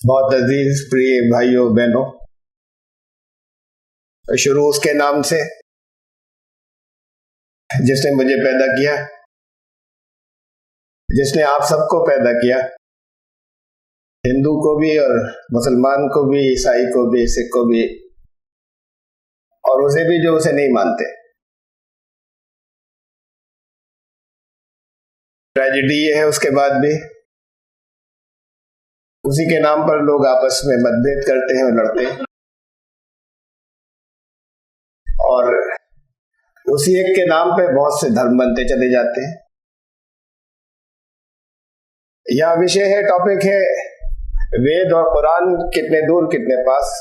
बहुत अजीज प्रिय भाइयों बहनों, शुरू उसके नाम से जिसने मुझे पैदा किया, जिसने आप सबको पैदा किया, हिंदू को भी और मुसलमान को भी, ईसाई को भी, सिख को भी, और उसे भी जो उसे नहीं मानते। ट्रेजेडी ये है उसके बाद भी उसी के नाम पर लोग आपस में मतभेद करते हैं और लड़ते हैं, और उसी एक के नाम पे बहुत से धर्म बनते चले जाते हैं। यह विषय है, टॉपिक है वेद और कुरान कितने दूर कितने पास।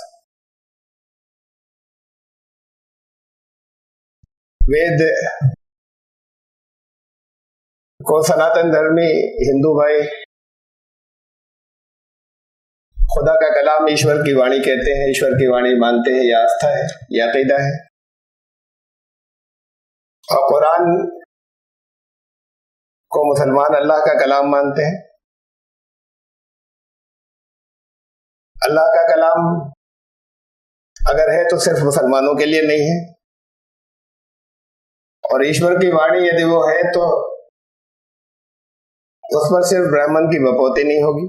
वेद को सनातन धर्मी हिंदू भाई खुदा का कलाम, ईश्वर की वाणी कहते हैं, ईश्वर की वाणी मानते हैं, यह आस्था है, यह अकीदा है। और कुरान को मुसलमान अल्लाह का कलाम मानते हैं। अल्लाह का कलाम अगर है तो सिर्फ मुसलमानों के लिए नहीं है, और ईश्वर की वाणी यदि वो है तो उस पर सिर्फ ब्राह्मण की बपौती नहीं होगी,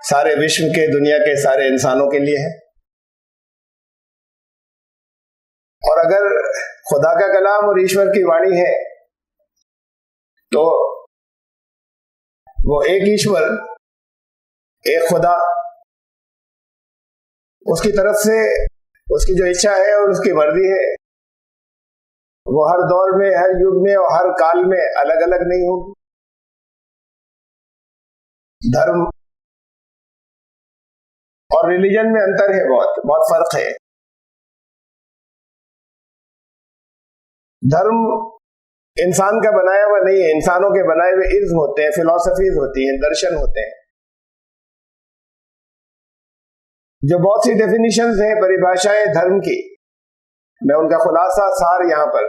सारे विश्व के, दुनिया के सारे इंसानों के लिए है। और अगर खुदा का कलाम और ईश्वर की वाणी है तो वो एक ईश्वर, एक खुदा, उसकी तरफ से उसकी जो इच्छा है और उसकी मर्जी है वो हर दौर में, हर युग में और हर काल में अलग अलग नहीं होगी। धर्म और रिलीजन में अंतर है, बहुत बहुत फर्क है। धर्म इंसान का बनाया हुआ नहीं है, इंसानों के बनाए हुए इल्म होते हैं, फिलॉसफीज होती हैं, दर्शन होते हैं, जो बहुत सी डेफिनेशंस हैं, परिभाषाएं धर्म की। मैं उनका खुलासा, सार यहां पर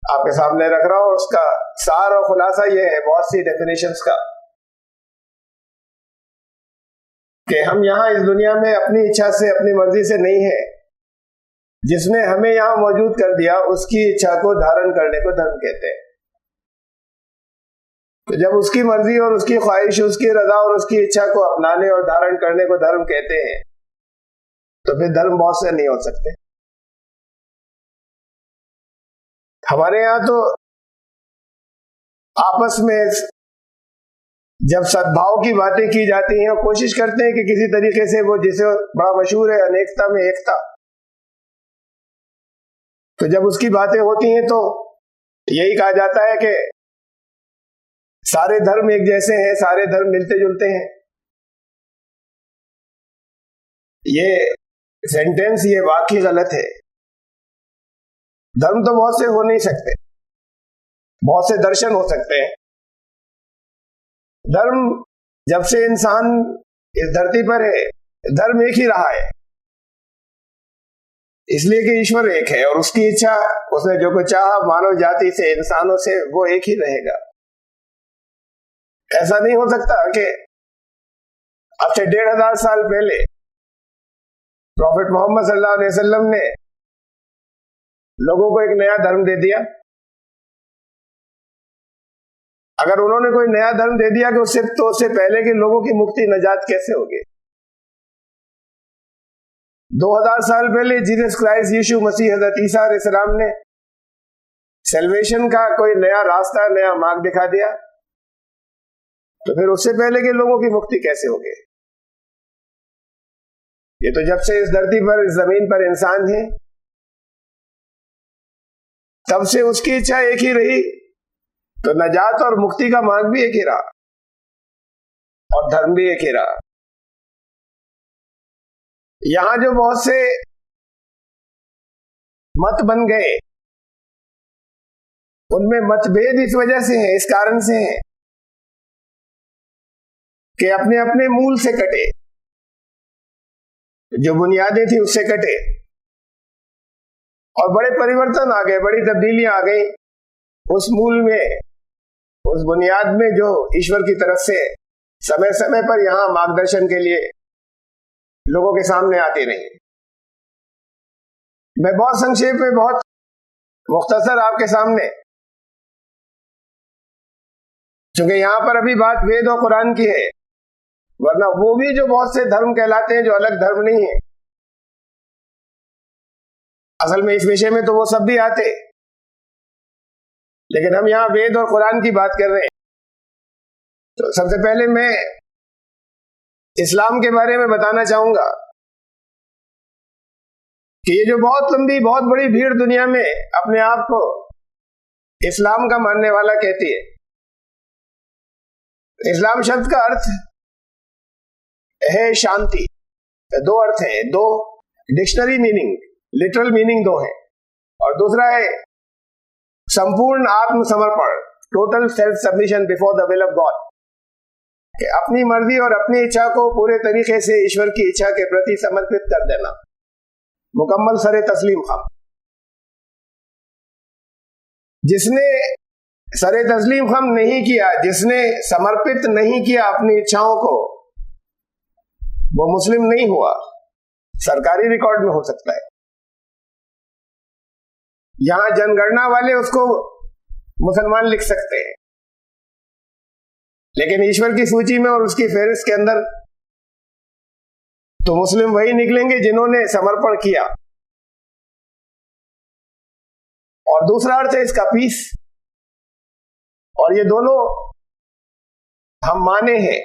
आपके सामने रख रहा हूं। उसका सार और खुलासा यह है बहुत सी डेफिनेशंस का, कि हम यहां इस दुनिया में अपनी इच्छा से, अपनी मर्जी से नहीं है। जिसने हमें यहां मौजूद कर दिया उसकी इच्छा को धारण करने को धर्म कहते हैं। तो जब उसकी मर्जी और उसकी ख्वाहिश, उसकी रजा और उसकी इच्छा को अपनाने और धारण करने को धर्म कहते हैं, तो फिर धर्म बहुत से नहीं हो सकते। हमारे यहां तो आपस में जब सद्भाव की बातें की जाती हैं और कोशिश करते हैं कि किसी तरीके से वो, जिसे बड़ा मशहूर है अनेकता में एकता, तो जब उसकी बातें होती हैं तो यही कहा जाता है कि सारे धर्म एक जैसे हैं, सारे धर्म मिलते जुलते हैं। ये सेंटेंस, ये वाक्य गलत है। धर्म तो बहुत से हो नहीं सकते, बहुत से दर्शन हो सकते हैं। धर्म जब से इंसान इस धरती पर है, धर्म एक ही रहा है, इसलिए कि ईश्वर एक है और उसकी इच्छा, उसने जो कुछ चाहा मानव जाति से, इंसानों से, वो एक ही रहेगा। ऐसा नहीं हो सकता कि अब से 1500 साल पहले प्रॉफिट मोहम्मद सल्लल्लाहु अलैहि वसल्लम ने लोगों को एक नया धर्म दे दिया। अगर उन्होंने कोई नया धर्म दे दिया कि उससे पहले के लोगों की मुक्ति, नजात कैसे होगी? 2000 साल पहले जीसस क्राइस्ट, यीशु मसीह, हजरत ईसा अलैहिस्सलाम ने सैल्वेशन का कोई नया रास्ता, नया मार्ग दिखा दिया, तो फिर उससे पहले के लोगों की मुक्ति कैसे होगी? ये तो जब से इस धरती पर, इस जमीन पर इंसान है, तब से उसकी इच्छा एक ही रही, तो नजात और मुक्ति का मार्ग भी एक ही रहा और धर्म भी एक ही रहा। यहां जो बहुत से मत बन गए, उनमें मतभेद इस वजह से है, इस कारण से है कि अपने अपने मूल से कटे, जो बुनियादें थी उससे कटे, और बड़े परिवर्तन आ गए, बड़ी तब्दीलियां आ गई उस मूल में, उस बुनियाद में जो ईश्वर की तरफ से समय समय पर यहां मार्गदर्शन के लिए लोगों के सामने आते रहे। मैं बहुत संक्षेप में, बहुत मुख्तसर आपके सामने, क्योंकि यहां पर अभी बात वेद और कुरान की है, वरना वो भी जो बहुत से धर्म कहलाते हैं जो अलग धर्म नहीं है, असल में इस विषय में तो वो सब भी आते, लेकिन हम यहां वेद और कुरान की बात कर रहे हैं। तो सबसे पहले मैं इस्लाम के बारे में बताना चाहूंगा कि ये जो बहुत लंबी, बहुत बड़ी भीड़ दुनिया में अपने आप को इस्लाम का मानने वाला कहती है, इस्लाम शब्द का अर्थ है शांति। दो अर्थ है, दो डिक्शनरी मीनिंग, लिटरल मीनिंग दो है, और दूसरा है संपूर्ण आत्मसमर्पण, total self submission before the will of God, कि अपनी मर्जी और अपनी इच्छा को पूरे तरीके से ईश्वर की इच्छा के प्रति समर्पित कर देना, मुकम्मल सरे तस्लीम खाम। जिसने सरे तस्लीम खाम नहीं किया, जिसने समर्पित नहीं किया अपनी इच्छाओं को, वो मुस्लिम नहीं हुआ। सरकारी रिकॉर्ड में हो सकता है, यहां जनगणना वाले उसको मुसलमान लिख सकते हैं, लेकिन ईश्वर की सूची में और उसकी फेहरिस्त के अंदर तो मुस्लिम वही निकलेंगे जिन्होंने समर्पण किया। और दूसरा अर्थ है इसका पीस, और ये दोनों हम माने हैं,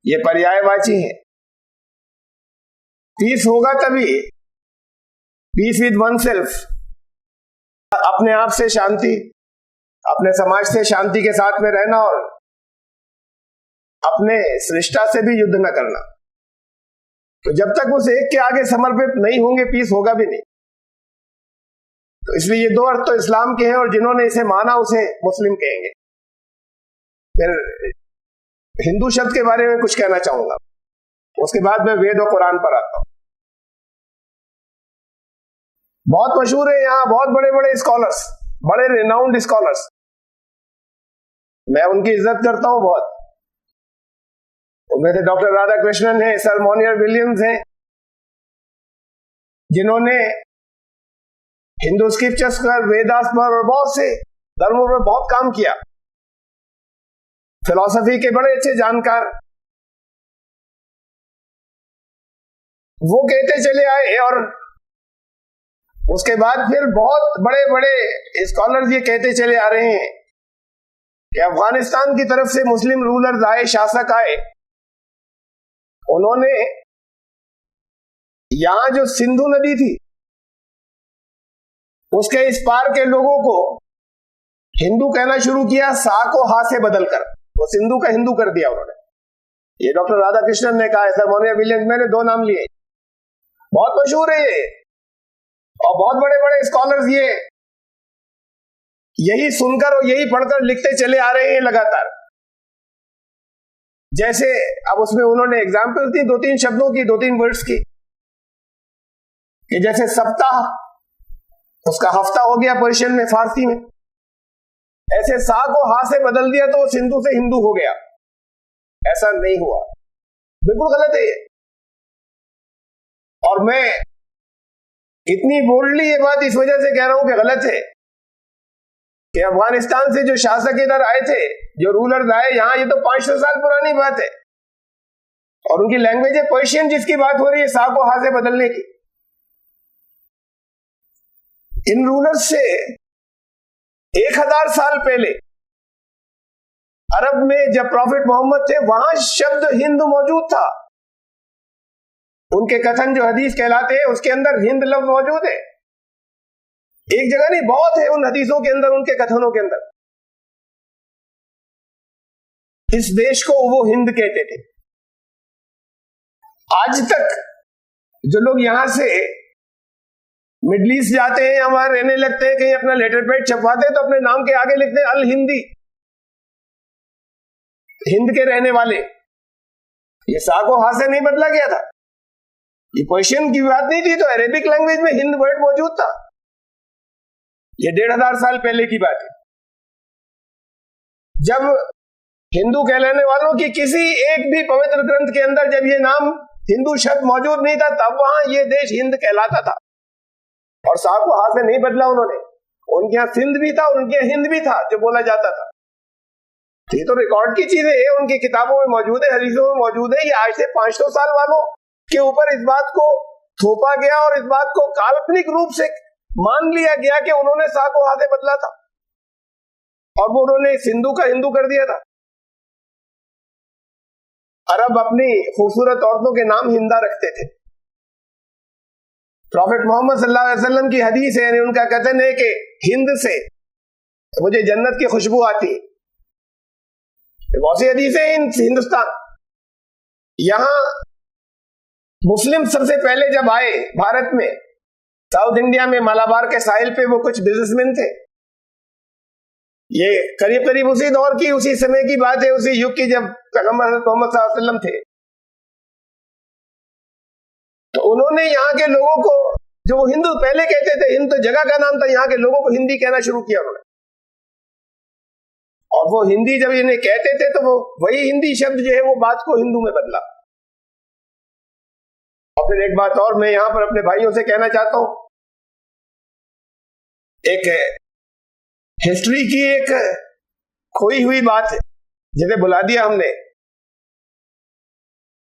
ये पर्यायवाची हैं। पीस होगा तभी, पीस विद वन सेल्फ, अपने आप से शांति, अपने समाज से शांति के साथ में रहना, और अपने सृष्टा से भी युद्ध न करना। तो जब तक उस एक के आगे समर्पित नहीं होंगे, पीस होगा भी नहीं। तो इसलिए ये दो अर्थ तो इस्लाम के हैं, और जिन्होंने इसे माना उसे मुस्लिम कहेंगे। फिर हिंदू शब्द के बारे में कुछ कहना चाहूंगा, उसके बाद मैं वेद और कुरान पर आता हूं। बहुत मशहूर है यहाँ, बहुत बड़े बड़े स्कॉलर्स, बड़े रिनाउंड स्कॉलर्स, मैं उनकी इज्जत करता हूं बहुत। उनमें से डॉक्टर राधा कृष्णन है, सर मोनियर विलियम्स हैं, जिन्होंने हिंदू स्क्रिप्चर्स पर, वेदास पर और बहुत से धर्मों पर बहुत काम किया। फिलॉसफी के बड़े अच्छे जानकार, वो कहते चले आए, और उसके बाद फिर बहुत बड़े बड़े स्कॉलर्स ये कहते चले आ रहे हैं कि अफगानिस्तान की तरफ से मुस्लिम रूलर्स आए, शासक आए, उन्होंने यहां जो सिंधु नदी थी उसके इस पार के लोगों को हिंदू कहना शुरू किया, सा को हा से बदलकर, वो सिंधु का हिंदू कर दिया उन्होंने। ये डॉक्टर राधा कृष्णन ने कहा, सर मोनियर विलियम्स, मैंने दो नाम लिए, बहुत मशहूर है ये, और बहुत बड़े बड़े स्कॉलर्स ये यही सुनकर और यही पढ़कर लिखते चले आ रहे हैं लगातार। जैसे अब उसमें उन्होंने एग्जाम्पल दी, दो तीन शब्दों की, दो तीन वर्ड्स की, कि जैसे सप्ताह, उसका हफ्ता हो गया पर्शियन में, फारसी में, ऐसे सा को हा से बदल दिया तो सिंधु से हिंदू हो गया। ऐसा नहीं हुआ, बिल्कुल गलत है ये। और मैं इतनी बोल्डली ये बात इस वजह से कह रहा हूं कि गलत है कि अफगानिस्तान से जो शासक इधर आए थे, जो रूलर्स आए यहां, ये तो 500 साल पुरानी बात है, और उनकी लैंग्वेज है पर्शियन, जिसकी बात हो रही है सा को हा से बदलने की। इन रूलर्स से 1000 साल पहले अरब में जब प्रॉफिट मोहम्मद थे, वहां शब्द हिंद मौजूद था। उनके कथन जो हदीस कहलाते हैं उसके अंदर हिंद लफ्ज मौजूद है, एक जगह नहीं, बहुत है उन हदीसों के अंदर, उनके कथनों के अंदर। इस देश को वो हिंद कहते थे। आज तक जो लोग यहां से मिडिल ईस्ट जाते हैं या वहां रहने लगते हैं, कहीं अपना लेटर पैड छपवाते हैं तो अपने नाम के आगे लिखते हैं अल हिंदी, हिंद के रहने वाले। ये सा को हा से नहीं बदला गया था, ये पर्शियन की बात नहीं थी, तो अरेबिक लैंग्वेज में हिंद वर्ड मौजूद था। ये 1500 साल पहले की बात है। जब हिंदू कहलाने वालों की किसी एक भी पवित्र ग्रंथ के अंदर जब ये नाम हिंदू शब्द मौजूद नहीं था, तब वहां ये देश हिंद कहलाता था। और सा को हा से नहीं बदला उन्होंने। उनके यहाँ सिंध भी था, उनके यहाँ हिंद भी था जो बोला जाता था। ये तो रिकॉर्ड की चीजें है, उनकी किताबों में मौजूद है, हदीसों में मौजूद है। ये आज से 500 साल वालों के ऊपर इस बात को थोपा गया और इस बात को काल्पनिक रूप से मान लिया गया कि उन्होंने सा को हा से बदला था और वो उन्होंने सिंधु का हिंदू कर दिया था। अरब अपनी खूबसूरत औरतों के नाम हिंदा रखते थे। प्रॉफेट मोहम्मद सल्लल्लाहु अलैहि वसल्लम की हदीस है, यानी उनका कथन है कि हिंद से मुझे जन्नत की खुशबू आती है। बहुत सी हदीस है। हिंदुस्तान, यहां मुस्लिम सबसे पहले जब आए भारत में, साउथ इंडिया में मलाबार के साहिल पे वो कुछ बिजनेसमैन थे। ये करीब करीब उसी दौर की, उसी समय की बात है, उसी युग की जब पैगंबर हज़रत मोहम्मद सल्लल्लाहु अलैहि वसल्लम थे। तो उन्होंने यहाँ के लोगों को, जो वो हिंदू पहले कहते थे, हिंद तो जगह का नाम था, यहाँ के लोगों को हिंदी कहना शुरू किया उन्होंने। और वो हिंदी जब इन्हें कहते थे तो वो वही हिंदी शब्द जो है वो बात को हिंदू में बदला। और फिर एक बात और मैं यहां पर अपने भाइयों से कहना चाहता हूं, एक हिस्ट्री की एक खोई हुई बात है जिसे बुला दिया हमने।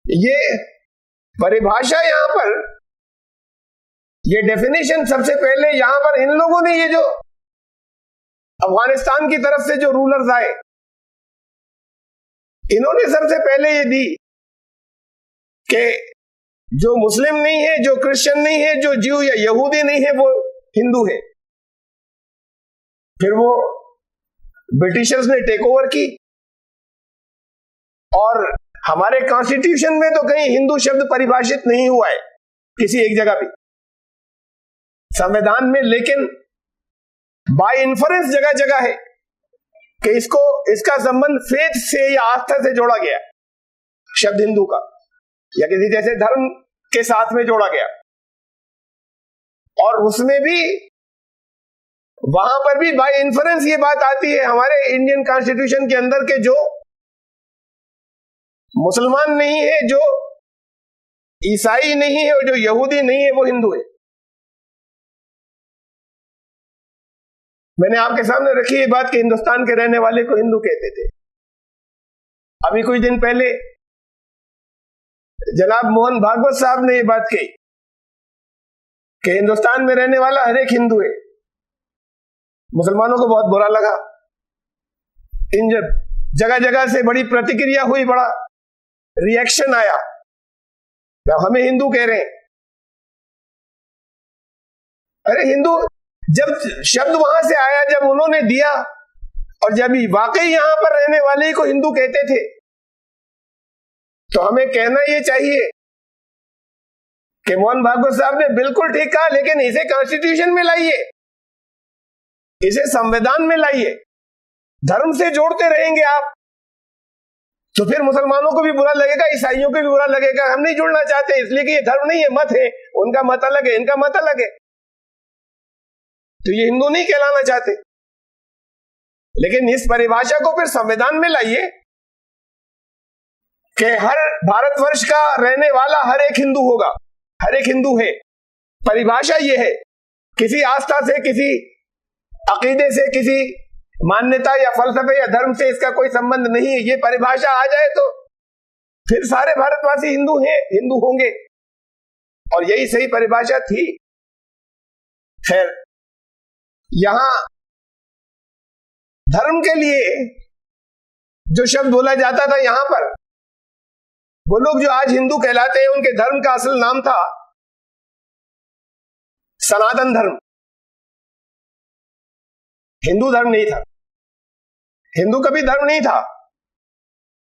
ये परिभाषा यहां पर, ये डेफिनेशन सबसे पहले यहां पर इन लोगों ने, ये जो अफगानिस्तान की तरफ से जो रूलर्स आए, इन्होंने सबसे पहले ये दी कि जो मुस्लिम नहीं है, जो क्रिश्चियन नहीं है, जो ज्यू या यहूदी नहीं है, वो हिंदू है। फिर वो ब्रिटिशर्स ने टेक ओवर की और हमारे कॉन्स्टिट्यूशन में तो कहीं हिंदू शब्द परिभाषित नहीं हुआ है किसी एक जगह भी, संविधान में, लेकिन बाय इन्फरेंस जगह जगह है कि इसका संबंध फेथ से या आस्था से जोड़ा गया, शब्द हिंदू का, या किसी जैसे धर्म के साथ में जोड़ा गया। और उसमें भी, वहां पर भी बाय इन्फरेंस ये बात आती है हमारे इंडियन कॉन्स्टिट्यूशन के अंदर के जो मुसलमान नहीं है, जो ईसाई नहीं है और जो यहूदी नहीं है, वो हिंदू है। मैंने आपके सामने रखी ये बात कि हिंदुस्तान के रहने वाले को हिंदू कहते थे। अभी कुछ दिन पहले जनाब मोहन भागवत साहब ने ये बात कही कि हिंदुस्तान में रहने वाला हर एक हिंदू है। मुसलमानों को बहुत बुरा लगा। इन जगह जगह से बड़ी प्रतिक्रिया हुई, बड़ा रिएक्शन आया, जब हमें हिंदू कह रहे हैं। अरे हिंदू जब शब्द वहां से आया, जब उन्होंने दिया और जब वाकई यहां पर रहने वाले को हिंदू कहते थे, तो हमें कहना ये चाहिए कि मोहन भागवत साहब ने बिल्कुल ठीक कहा, लेकिन इसे कॉन्स्टिट्यूशन में लाइए, इसे संविधान में लाइए। धर्म से जोड़ते रहेंगे आप तो फिर मुसलमानों को भी बुरा लगेगा, ईसाइयों को भी बुरा लगेगा। हम नहीं जुड़ना चाहते इसलिए कि ये धर्म नहीं है, मत है, उनका मत अलग है, इनका मत अलग है, तो ये हिंदू नहीं कहलाना चाहते। लेकिन इस परिभाषा को फिर संविधान में लाइए कि हर भारतवर्ष का रहने वाला हर एक हिंदू होगा, हर एक हिंदू है। परिभाषा ये है, किसी आस्था से, किसी अकीदे से, किसी मान्यता या फलसफे या धर्म से इसका कोई संबंध नहीं है। ये परिभाषा आ जाए तो फिर सारे भारतवासी हिंदू हैं, हिंदू होंगे, और यही सही परिभाषा थी। खैर, यहां धर्म के लिए जो शब्द बोला जाता था, यहां पर वो लोग जो आज हिंदू कहलाते हैं, उनके धर्म का असल नाम था सनातन धर्म। हिंदू धर्म नहीं था, हिंदू कभी धर्म नहीं था।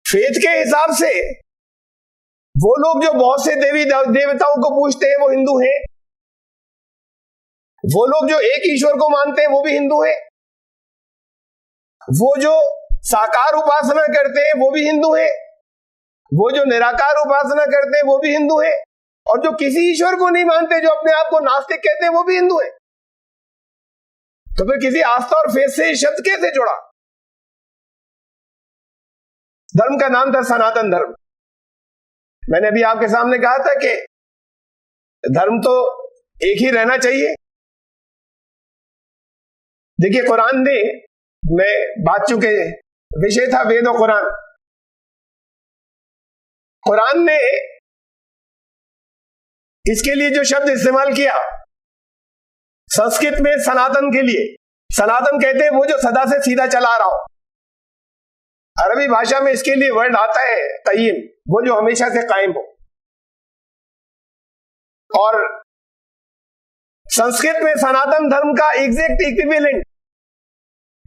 फेथ के हिसाब से वो लोग जो बहुत से देवी देवताओं को पूजते हैं वो हिंदू हैं, वो लोग जो एक ईश्वर को मानते हैं वो भी हिंदू हैं, वो जो साकार उपासना करते हैं वो भी हिंदू हैं, वो जो निराकार उपासना करते हैं वो भी हिंदू हैं, और जो किसी ईश्वर को नहीं मानते, जो अपने आप को नास्तिक कहते हैं, वो भी हिंदू हैं। तो फिर किसी आस्था और फेथ से शब्द कैसे जुड़ा? धर्म का नाम था सनातन धर्म। मैंने अभी आपके सामने कहा था कि धर्म तो एक ही रहना चाहिए। देखिए, कुरान ने, मैं बात चुके विषय था वेद और कुरान, कुरान ने इसके लिए जो शब्द इस्तेमाल किया संस्कृत में सनातन के लिए, सनातन कहते हैं वो जो सदा से सीधा चला रहा हो। अरबी भाषा में इसके लिए वर्ड आता है कय्यिम, वो जो हमेशा से कायम हो। और संस्कृत में सनातन धर्म का एग्जैक्ट इक्विवेलेंट,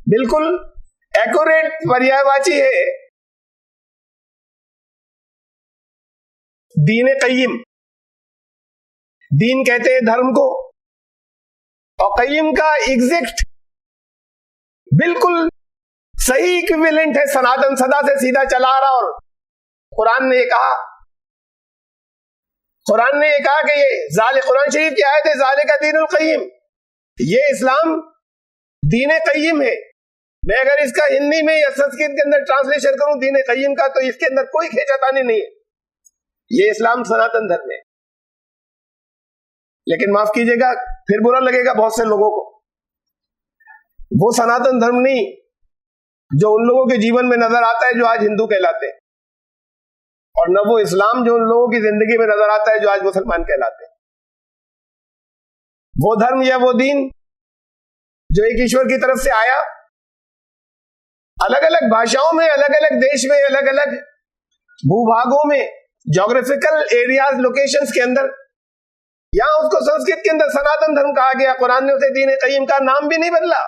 बिल्कुल एक्यूरेट पर्यायवाची है दीन कय्यिम। दीन कहते हैं धर्म को, और कय्यिम का एग्जैक्ट बिल्कुल सही इक्विवेलेंट है सनातन, सदा से सीधा चला रहा। और कुरान ने कहा, कुरान ने कहा कि ये कुरान शरीफ की आयत है, ज़ालिका का दीनुल कय्यिम, ये इस्लाम दीन कय्यिम है। मैं अगर इसका हिंदी में या संस्कृत के अंदर ट्रांसलेशन करूं दीन कय्यिम का, तो इसके अंदर कोई खींचातानी नहीं है, ये इस्लाम सनातन धर्म है। लेकिन माफ कीजिएगा, फिर बुरा लगेगा बहुत से लोगों को, वो सनातन धर्म नहीं जो उन लोगों के जीवन में नजर आता है जो आज हिंदू कहलाते हैं, और न वो इस्लाम जो उन लोगों की जिंदगी में नजर आता है जो आज मुसलमान कहलाते हैं। वो धर्म या वो दीन जो एक ईश्वर की तरफ से आया, अलग अलग भाषाओं में, अलग अलग देश में, अलग अलग भूभागों में, ज्योग्राफिकल एरियाज, लोकेशंस के अंदर, यहां उसको संस्कृत के अंदर सनातन धर्म कहा गया। कुरान ने उसे दीन कय्यिम का नाम भी नहीं बदला,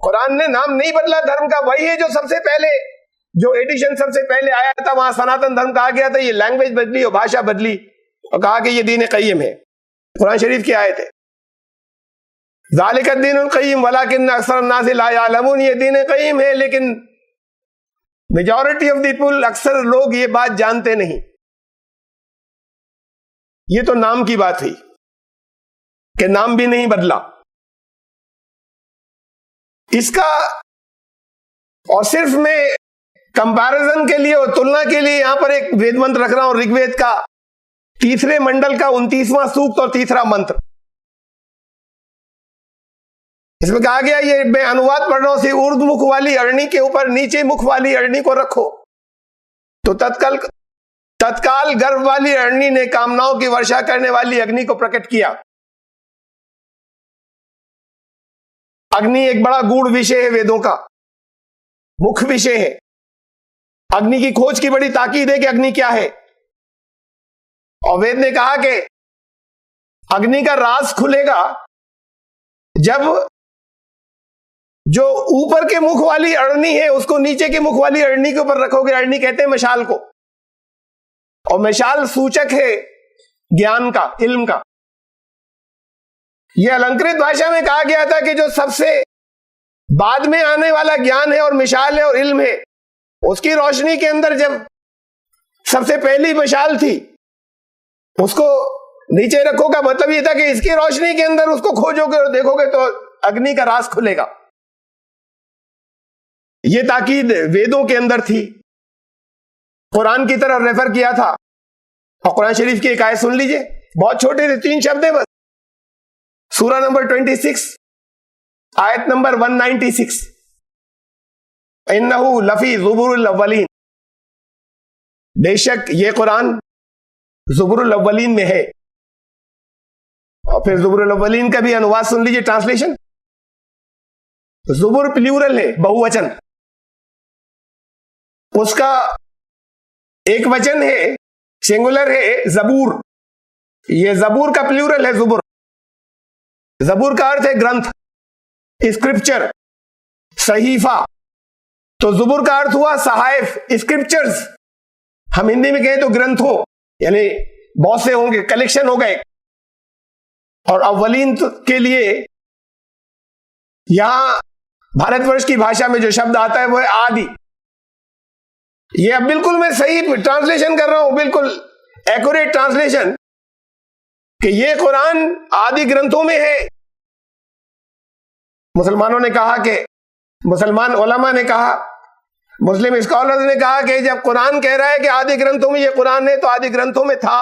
कुरान ने नाम नहीं बदला धर्म का। वही है जो सबसे पहले, जो एडिशन सबसे पहले आया था वहां सनातन धर्म कहा गया था। ये लैंग्वेज बदली और भाषा बदली और कहा कि ये दीन कय्यिम है। कुरान शरीफ की आयत है, ज़ालिका दीनुल कय्यिम वलाकिन्न अक्सर नास ला यअलमून, ये दीन कय्यिम है, लेकिन मेजॉरिटी ऑफ पीपल, अक्सर लोग ये बात जानते नहीं। ये तो नाम की बात हुई कि नाम भी नहीं बदला इसका। और सिर्फ मैं कंपैरिजन के लिए और तुलना के लिए यहां पर एक वेद मंत्र रख रहा हूं, ऋग्वेद का 3रे मंडल का 29वां सूक्त और 3रा मंत्र। इसमें कहा गया, ये मैं अनुवाद पढ़ रहा हूं, ऊर्ध्व मुख वाली अरणी के ऊपर नीचे मुख वाली अरणी को रखो, तो तत्काल गर्भ वाली अरणी ने कामनाओं की वर्षा करने वाली अग्नि को प्रकट किया। अग्नि एक बड़ा गूढ़ विषय है, वेदों का मुख्य विषय है। अग्नि की खोज की बड़ी ताकीद है कि अग्नि क्या है, और वेद ने कहा कि अग्नि का राज खुलेगा जब जो ऊपर के मुख वाली अरणी है उसको नीचे के मुख वाली अरणी के ऊपर रखोगे। अरणी कहते हैं मशाल को, और मशाल सूचक है ज्ञान का, इल्म का। यह अलंकृत भाषा में कहा गया था कि जो सबसे बाद में आने वाला ज्ञान है और मिसाल है और इल्म है, उसकी रोशनी के अंदर जब सबसे पहली मशाल थी उसको नीचे रखोगा। मतलब यह था कि इसकी रोशनी के अंदर उसको खोजोगे और देखोगे तो अग्नि का राज खुलेगा। यह ताकीद वेदों के अंदर थी, कुरान की तरफ रेफर किया था। और कुरान शरीफ की एक आयत सुन लीजिए, बहुत छोटे से 3 शब्द है बस। सूरा नंबर 26 आयत नंबर 196, इन्नहु लफी ज़ुबुरुल अव्वलीन, बेशक ये कुरान ज़ुबुरुल अव्वलीन में है। और फिर ज़ुबुरुल अव्वलीन का भी अनुवाद सुन लीजिए, ट्रांसलेशन। ज़ुबुर प्लूरल है, बहुवचन, उसका एक वचन है, सिंगुलर है जबूर। ये जबूर का प्लूरल है ज़ुबुर। जबूर का अर्थ है ग्रंथ, स्क्रिप्चर, सहीफा। तो ज़ुबुर का अर्थ हुआ सहाइफ, स्क्रिप्चर्स। हम हिंदी में कहें तो ग्रंथों, यानी बहुत से होंगे, कलेक्शन हो गए। और अव्वलीन के लिए यहां भारतवर्ष की भाषा में जो शब्द आता है वो है आदि। ये अब बिल्कुल मैं सही ट्रांसलेशन कर रहा हूं, बिल्कुल एक्यूरेट ट्रांसलेशन, कि ये कुरान आदि ग्रंथों में है। मुसलमानों ने कहा कि, मुसलमान उलमा ने कहा, मुस्लिम स्कॉलर्स ने कहा कि जब कुरान कह रहा है कि आदि ग्रंथों में ये कुरान है, तो आदि ग्रंथों में था,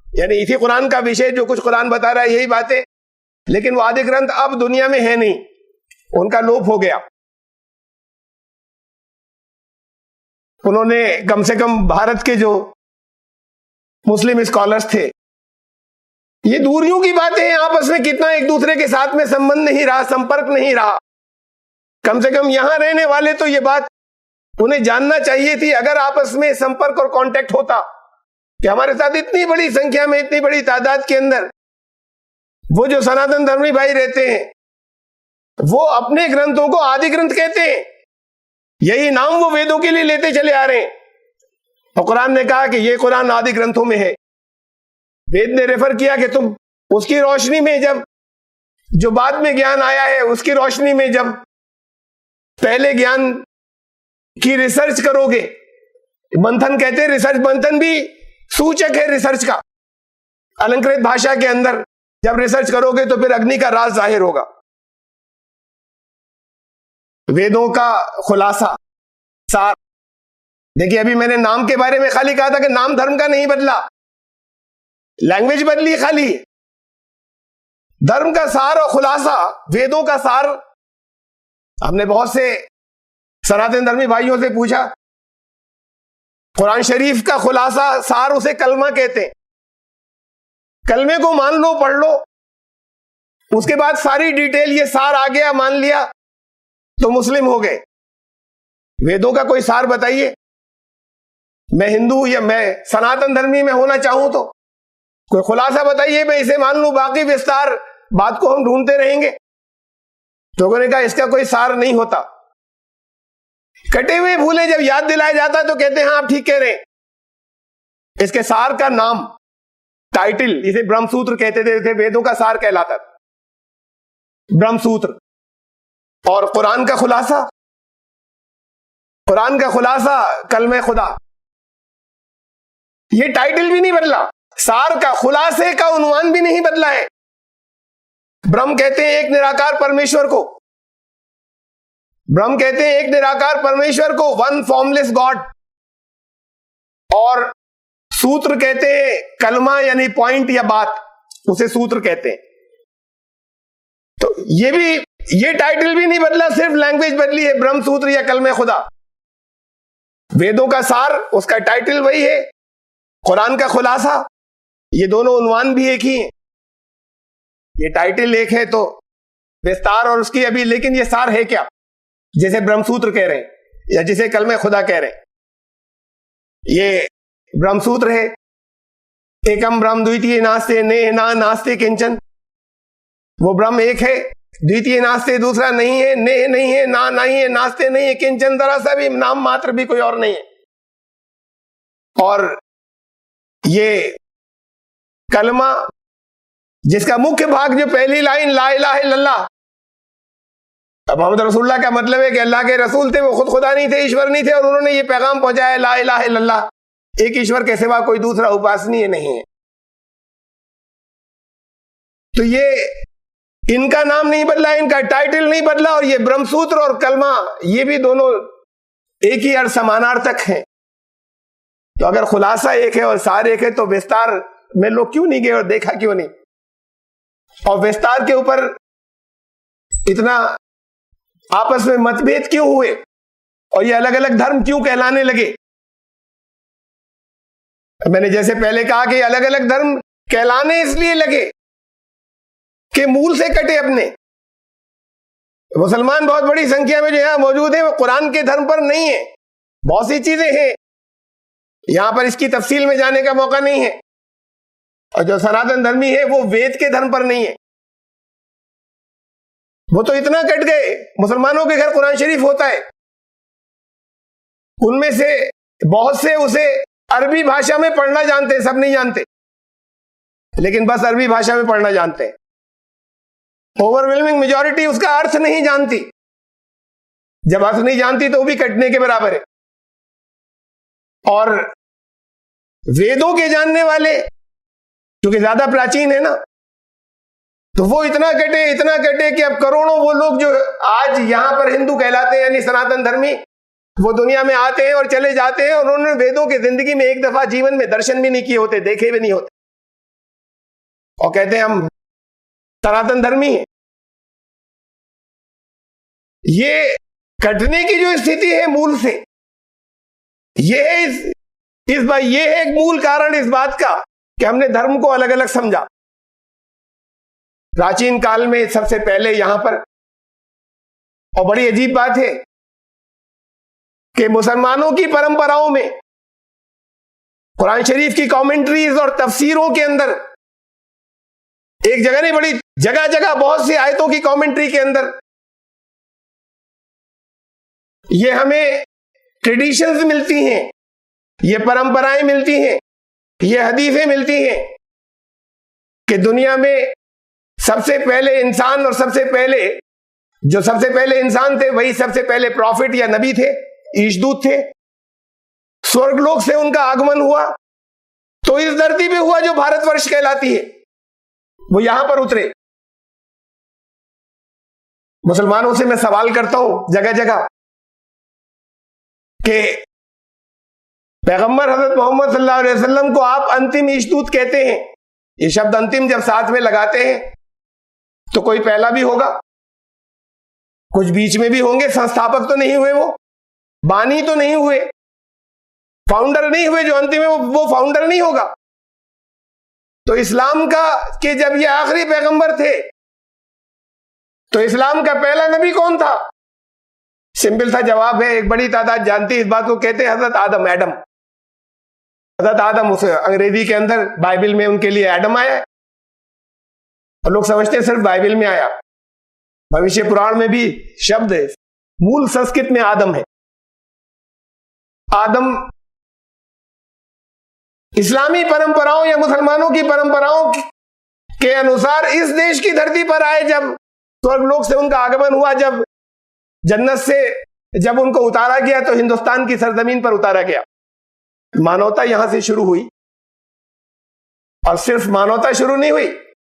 यानी इसी कुरान का विषय जो कुछ कुरान बता रहा है यही बातें, लेकिन वो आदि ग्रंथ अब दुनिया में है नहीं, उनका लोप हो गया। उन्होंने कम से कम भारत के जो मुस्लिम स्कॉलर्स थे, ये दूरियों की बातें हैं, आपस में कितना एक दूसरे के साथ में संबंध नहीं रहा, संपर्क नहीं रहा। कम से कम यहां रहने वाले तो ये बात उन्हें जानना चाहिए थी, अगर आपस में संपर्क और कांटेक्ट होता कि हमारे साथ इतनी बड़ी संख्या में, इतनी बड़ी तादाद के अंदर वो जो सनातन धर्मी भाई रहते हैं, वो अपने ग्रंथों को आदि ग्रंथ कहते हैं, यही नाम वो वेदों के लिए लेते चले आ रहे हैं। और कुरान ने कहा कि ये कुरान आदि ग्रंथों में है। वेद ने रेफर किया कि तुम उसकी रोशनी में, जब जो बाद में ज्ञान आया है उसकी रोशनी में जब पहले ज्ञान की रिसर्च करोगे, मंथन कहते हैं, रिसर्च मंथन भी सूचक है रिसर्च का। अलंकृत भाषा के अंदर जब रिसर्च करोगे तो फिर अग्नि का राज जाहिर होगा। वेदों का खुलासा, सार। देखिए, अभी मैंने नाम के बारे में खाली कहा था कि नाम धर्म का नहीं बदला, लैंग्वेज बदली खाली। धर्म का सार और खुलासा, वेदों का सार। हमने बहुत से सनातन धर्मी भाइयों से पूछा, कुरान शरीफ का खुलासा, सार उसे कलमा कहते हैं। कलमे को मान लो, पढ़ लो, उसके बाद सारी डिटेल ये सार आ गया, मान लिया तो मुस्लिम हो गए। वेदों का कोई सार बताइए। मैं हिंदू या मैं सनातन धर्मी में होना चाहूं तो कोई खुलासा बताइए, मैं इसे मान लूं, बाकी विस्तार बात को हम ढूंढते रहेंगे। लोगों ने कहा इसका कोई सार नहीं होता। कटे हुए भूले जब याद दिलाया जाता तो कहते हैं हाँ आप ठीक कह रहे हैं। इसके सार का नाम, टाइटल, इसे ब्रह्मसूत्र कहते थे, वेदों का सार कहलाता था ब्रह्मसूत्र। और कुरान का खुलासा, कुरान का खुलासा कलमे खुदा। ये टाइटल भी नहीं बदला, सार का, खुलासे का उन्वान भी नहीं बदला है। ब्रह्म कहते हैं एक निराकार परमेश्वर को, ब्रह्म कहते हैं एक निराकार परमेश्वर को, वन फॉर्मलेस गॉड। और सूत्र कहते हैं कलमा, यानी पॉइंट या बात, उसे सूत्र कहते हैं। तो ये भी, ये टाइटल भी नहीं बदला, सिर्फ लैंग्वेज बदली है, ब्रह्म सूत्र या कलमे खुदा। वेदों का सार, उसका टाइटल वही है। कुरान का खुलासा, ये दोनों उन्वान भी एक ही है। ये टाइटल एक है तो विस्तार और उसकी अभी, लेकिन ये सार है क्या, जैसे ब्रह्मसूत्र कह रहे हैं या जिसे कलमे खुदा कह रहे हैं। ये ब्रह्मसूत्र है, एकम ब्रह्म द्वितीय नास्ते नेह ना नास्ते किंचन। वो ब्रह्म एक है, द्वितीय नास्ते दूसरा नहीं है, नेह नहीं है, ना नहीं है, नास्ते नहीं है, किंचन जरा सा भी नाम मात्र भी कोई और नहीं है। और ये कलमा, जिसका मुख्य भाग जो पहली लाइन ला इलाहा इल्लल्लाह, अब मोहम्मद रसूलुल्लाह का मतलब है कि अल्लाह के रसूल थे, वो खुद खुदा नहीं थे, ईश्वर नहीं थे, और उन्होंने ये पैगाम पहुंचाया ला इलाहा इल्लल्लाह, एक ईश्वर के सिवा कोई दूसरा उपासनीय नहीं है। तो ये इनका नाम नहीं बदला, इनका टाइटल नहीं बदला, और ये ब्रह्मसूत्र और कलमा, ये भी दोनों एक ही अर्थ, समानार्थक हैं। तो अगर खुलासा एक है और सार एक है, तो विस्तार में लोग क्यों नहीं गए और देखा क्यों नहीं? और विस्तार के ऊपर इतना आपस में मतभेद क्यों हुए, और ये अलग अलग धर्म क्यों कहलाने लगे? मैंने जैसे पहले कहा कि अलग अलग धर्म कहलाने इसलिए लगे कि मूल से कटे अपने। मुसलमान बहुत बड़ी संख्या में जो यहां मौजूद है वो कुरान के धर्म पर नहीं है, बहुत सी चीजें हैं, यहां पर इसकी तफसील में जाने का मौका नहीं है। और जो सनातन धर्मी है वो वेद के धर्म पर नहीं है। वो तो इतना कट गए, मुसलमानों के घर कुरान शरीफ होता है, उनमें से बहुत से उसे अरबी भाषा में पढ़ना जानते हैं, सब नहीं जानते, लेकिन बस अरबी भाषा में पढ़ना जानते हैं। ओवरवेलमिंग मेजॉरिटी उसका अर्थ नहीं जानती। जब अर्थ नहीं जानती तो वो भी कटने के बराबर है। और वेदों के जानने वाले, क्योंकि ज्यादा प्राचीन है ना, तो वो इतना कटे कि अब करोड़ों वो लोग जो आज यहां पर हिंदू कहलाते हैं, यानी सनातन धर्मी, वो दुनिया में आते हैं और चले जाते हैं, और उन्होंने वेदों की जिंदगी में एक दफा जीवन में दर्शन भी नहीं किए होते, देखे भी नहीं होते, और कहते हैं हम सनातन धर्मी हैं। ये कटने की जो स्थिति है मूल से, ये है ये है एक मूल कारण इस बात का कि हमने धर्म को अलग अलग समझा। प्राचीन काल में सबसे पहले यहां पर, और बड़ी अजीब बात है कि मुसलमानों की परंपराओं में कुरान शरीफ की कमेंट्रीज और तफसीरों के अंदर एक जगह नहीं, बड़ी जगह जगह बहुत सी आयतों की कमेंट्री के अंदर ये हमें ट्रेडिशंस मिलती हैं, ये परंपराएं मिलती हैं, ये हदीसें मिलती हैं कि दुनिया में सबसे पहले इंसान, और सबसे पहले इंसान थे वही सबसे पहले प्रॉफिट या नबी थे, ईशदूत थे। स्वर्गलोक से उनका आगमन हुआ तो इस धरती पे हुआ जो भारतवर्ष कहलाती है, वो यहां पर उतरे। मुसलमानों से मैं सवाल करता हूं जगह जगह कि पैगंबर हजरत मोहम्मद सल्लल्लाहु अलैहि वसल्लम को आप अंतिम ईशदूत कहते हैं। ये शब्द अंतिम जब साथ में लगाते हैं तो कोई पहला भी होगा, कुछ बीच में भी होंगे, संस्थापक तो नहीं हुए, वो बानी तो नहीं हुए, फाउंडर नहीं हुए, जो अंतिम है वो फाउंडर नहीं होगा। तो इस्लाम का कि जब ये आखिरी पैगंबर थे तो इस्लाम का पहला नबी कौन था? सिंपल सा जवाब है, एक बड़ी तादाद जानती है इस बात को, कहते हैं हजरत आदम, एडम। हजरत आदम, उसे अंग्रेजी के अंदर बाइबल में उनके लिए एडम आया है, और लोग समझते हैं सिर्फ बाइबल में आया, भविष्य पुराण में भी शब्द है, मूल संस्कृत में आदम है। आदम इस्लामी परंपराओं या मुसलमानों की परंपराओं के अनुसार इस देश की धरती पर आए, जब स्वर्गलोक से उनका आगमन हुआ, जब जन्नत से जब उनको उतारा गया तो हिंदुस्तान की सरजमीन पर उतारा गया। मानवता यहां से शुरू हुई, और सिर्फ मानवता शुरू नहीं हुई,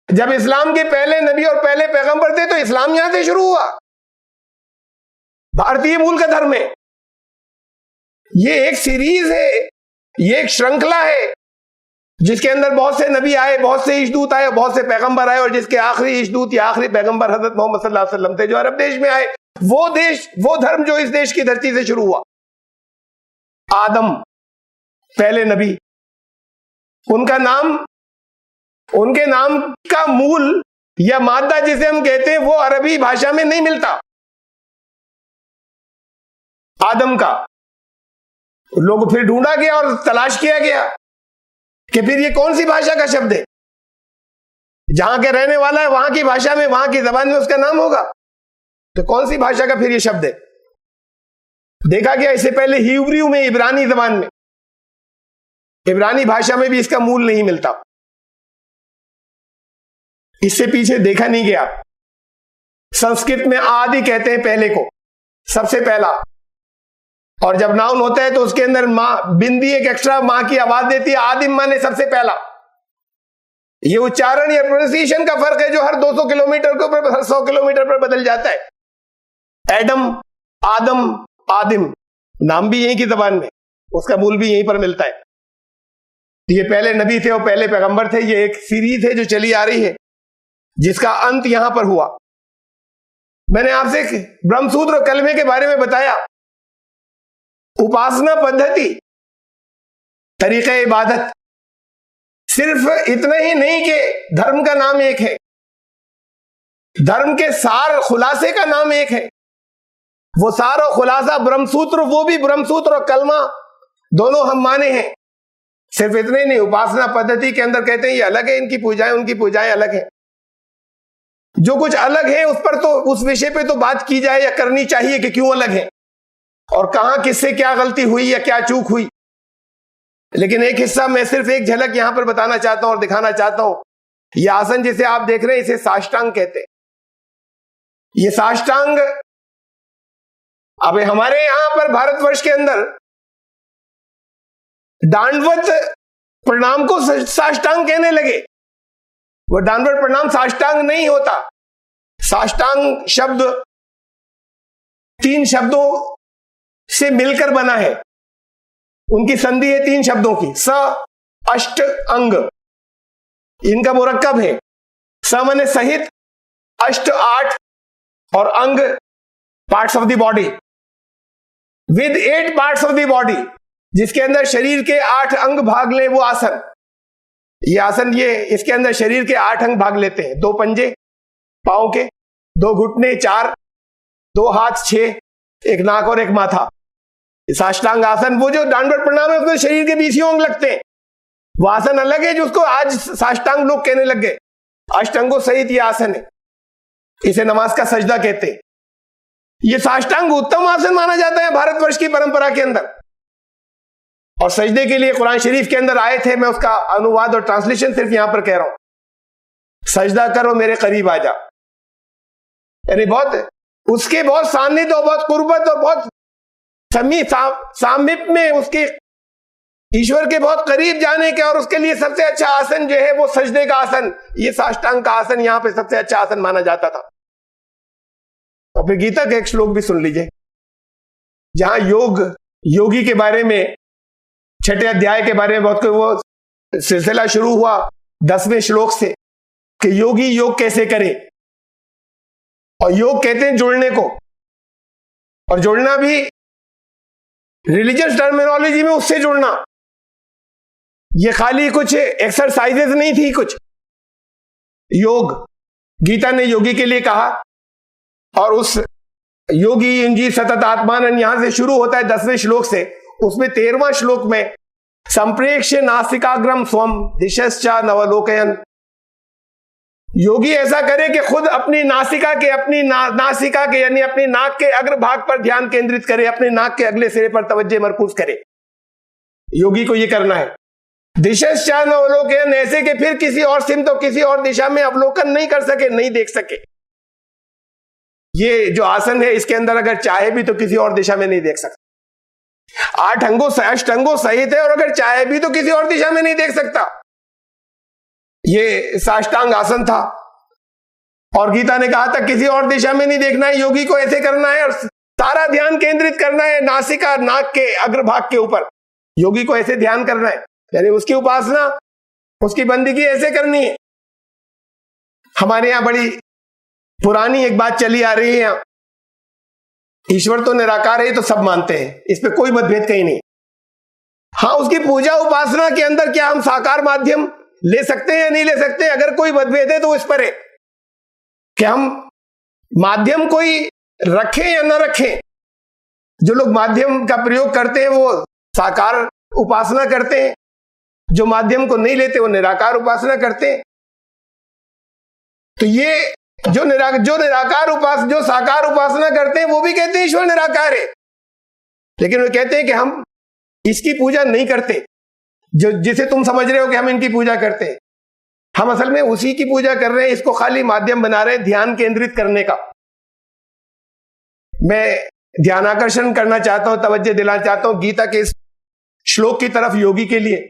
जब इस्लाम के पहले नबी और पहले पैगंबर थे तो इस्लाम यहां से शुरू हुआ। भारतीय मूल का धर्म है, ये एक सीरीज है, ये एक श्रृंखला है जिसके अंदर बहुत से नबी आए, बहुत से ईशदूत आए, बहुत से पैगंबर आए, और जिसके आखिरी ईशदूत या आखिरी पैगंबर हजरत मोहम्मद सल्लल्लाहु अलैहि वसल्लम थे, जो अरब देश में आए। वो देश, वो धर्म जो इस देश की धरती से शुरू हुआ। आदम पहले नबी, उनका नाम, उनके नाम का मूल या मादा जिसे हम कहते हैं वो अरबी भाषा में नहीं मिलता। आदम का लोग फिर ढूंढा गया और तलाश किया गया कि फिर ये कौन सी भाषा का शब्द है, जहां के रहने वाला है वहां की भाषा में, वहां की जबान में उसका नाम होगा, तो कौन सी भाषा का फिर ये शब्द है। देखा गया इससे पहले हिब्रू में, इब्रानी जबान में, इब्रानी भाषा में भी इसका मूल नहीं मिलता। इससे पीछे देखा नहीं गया। संस्कृत में आदि कहते हैं पहले को, सबसे पहला, और जब नाउन होता है तो उसके अंदर मां, बिंदी एक एक्स्ट्रा मां की आवाज देती है, आदिम माने सबसे पहला। ये उच्चारण या प्रोनाउंसिएशन का फर्क है जो हर 200 किलोमीटर के ऊपर, हर 100 किलोमीटर पर बदल जाता है। एडम, आदम, आदिम, नाम भी यहीं की जबान में, उसका मूल भी यहीं पर मिलता है। ये पहले नबी थे और पहले पैगंबर थे। ये एक सीरीज है जो चली आ रही है, जिसका अंत यहां पर हुआ। मैंने आपसे ब्रह्मसूत्र कलमे के बारे में बताया। उपासना पद्धति, तरीका इबादत, सिर्फ इतना ही नहीं कि धर्म का नाम एक है, धर्म के सार खुलासे का नाम एक है। वो सार और खुलासा ब्रह्मसूत्र, वो भी ब्रह्मसूत्र और कलमा दोनों हम माने हैं। सिर्फ इतने ही नहीं, उपासना पद्धति के अंदर कहते हैं ये अलग है, इनकी पूजाएं उनकी पूजाएं अलग है। जो कुछ अलग है उस पर तो, उस विषय पे तो बात की जाए या करनी चाहिए कि क्यों अलग है और कहां किससे क्या गलती हुई या क्या चूक हुई। लेकिन एक हिस्सा मैं सिर्फ एक झलक यहां पर बताना चाहता हूं और दिखाना चाहता हूं। यह आसन जिसे आप देख रहे हैं इसे साष्टांग कहते हैं। ये साष्टांग, अब हमारे यहां पर भारतवर्ष के अंदर दांडवत प्रणाम को साष्टांग कहने लगे। वो दांडवत प्रणाम साष्टांग नहीं होता। साष्टांग शब्द 3 शब्दों से मिलकर बना है। उनकी संधि है 3 शब्दों की, स अष्ट अंग, इनका मुरक्कब है। स माने सहित, अष्ट 8 और अंग parts of the body, with 8 parts of the body, जिसके अंदर शरीर के 8 अंग भाग ले वो आसन। ये आसन, ये इसके अंदर शरीर के 8 अंग भाग लेते हैं। 2 पंजे पांव के, 2 घुटने 4, 2 हाथ 6, 1 नाक और 1 माथा। साष्टांग आसन, वो जो दंडवत प्रणाम है उसमें शरीर के 20 अंग लगते हैं, वो आसन अलग है जो उसको आज साष्टांग लोग कहने लग गए। अष्टांगों सहित ये आसन है, इसे नमाज का सजदा कहते हैं। ये साष्टांग उत्तम आसन माना जाता है भारतवर्ष की परंपरा के अंदर। और सजदे के लिए कुरान शरीफ के अंदर आए थे, मैं उसका अनुवाद और ट्रांसलेशन सिर्फ यहां पर कह रहा हूं। सजदा करो मेरे करीब आ जा, यानी बहुत उसके बहुत सान्निध्य और बहुत कुर्बत और बहुत सामीप में उसके ईश्वर के बहुत करीब जाने के, और उसके लिए सबसे अच्छा आसन जो है वो सजदे का आसन, ये साष्टांग का आसन यहां पे सबसे अच्छा आसन माना जाता था। और फिर गीता का एक श्लोक भी सुन लीजिए, जहां योगी के बारे में 6ठे अध्याय के बारे में बहुत वो सिलसिला शुरू हुआ 10वें श्लोक से कि योगी योग कैसे करे। और योग कहते हैं जुड़ने को, और जुड़ना भी रिलीजियस टर्मिनोलॉजी में उससे जुड़ना। ये खाली कुछ एक्सरसाइजेस नहीं थी, कुछ योग गीता ने योगी के लिए कहा। और उस योगी युंजी सतत आत्मानंद यहां से शुरू होता है 10वें श्लोक से। उसमें 13वां श्लोक में संप्रेक्ष्य नासिकाग्रम स्वम दिशश्चा नवलोकयन, योगी ऐसा करे कि खुद अपनी नासिका के यानी अपनी नाक के अग्र भाग पर ध्यान केंद्रित करे, अपने नाक के अगले सिरे पर तवज्जो मरकूज करे। योगी को यह करना है। दिशश्चा नवलोकयन, ऐसे कि फिर किसी और सिमत तो किसी और दिशा में अवलोकन नहीं कर सके, नहीं देख सके। ये जो आसन है इसके अंदर अगर चाहे भी तो किसी और दिशा में नहीं देख सकता। 8 अंगों अष्टांगों सहित है, और अगर चाहे भी तो किसी और दिशा में नहीं देख सकता। ये साष्टांग आसन था, और गीता ने कहा था किसी और दिशा में नहीं देखना है, योगी को ऐसे करना है और सारा ध्यान केंद्रित करना है नासिका नाक के अग्रभाग के ऊपर। योगी को ऐसे ध्यान करना है, यानी उसकी उपासना, उसकी बंदगी ऐसे करनी है। हमारे यहां बड़ी पुरानी एक बात चली आ रही है, ईश्वर तो निराकार है, तो सब मानते हैं, इस पे कोई मतभेद कहीं नहीं। हाँ, उसकी पूजा उपासना के अंदर क्या हम साकार माध्यम ले सकते हैं या नहीं ले सकते, अगर कोई मतभेद है तो इस पर है कि हम माध्यम कोई रखें या न रखें। जो लोग माध्यम का प्रयोग करते हैं वो साकार उपासना करते हैं, जो माध्यम को नहीं लेते वो निराकार उपासना करते हैं। तो ये जो साकार उपासना करते हैं वो भी कहते हैं ईश्वर निराकार है, लेकिन वो कहते हैं कि हम इसकी पूजा नहीं करते, जो जिसे तुम समझ रहे हो कि हम इनकी पूजा करते हैं। हम असल में उसी की पूजा कर रहे हैं, इसको खाली माध्यम बना रहे हैं ध्यान केंद्रित करने का। मैं ध्यान आकर्षण करना चाहता हूं, तवज्जो दिलाना चाहता हूं गीता के इस श्लोक की तरफ योगी के लिए,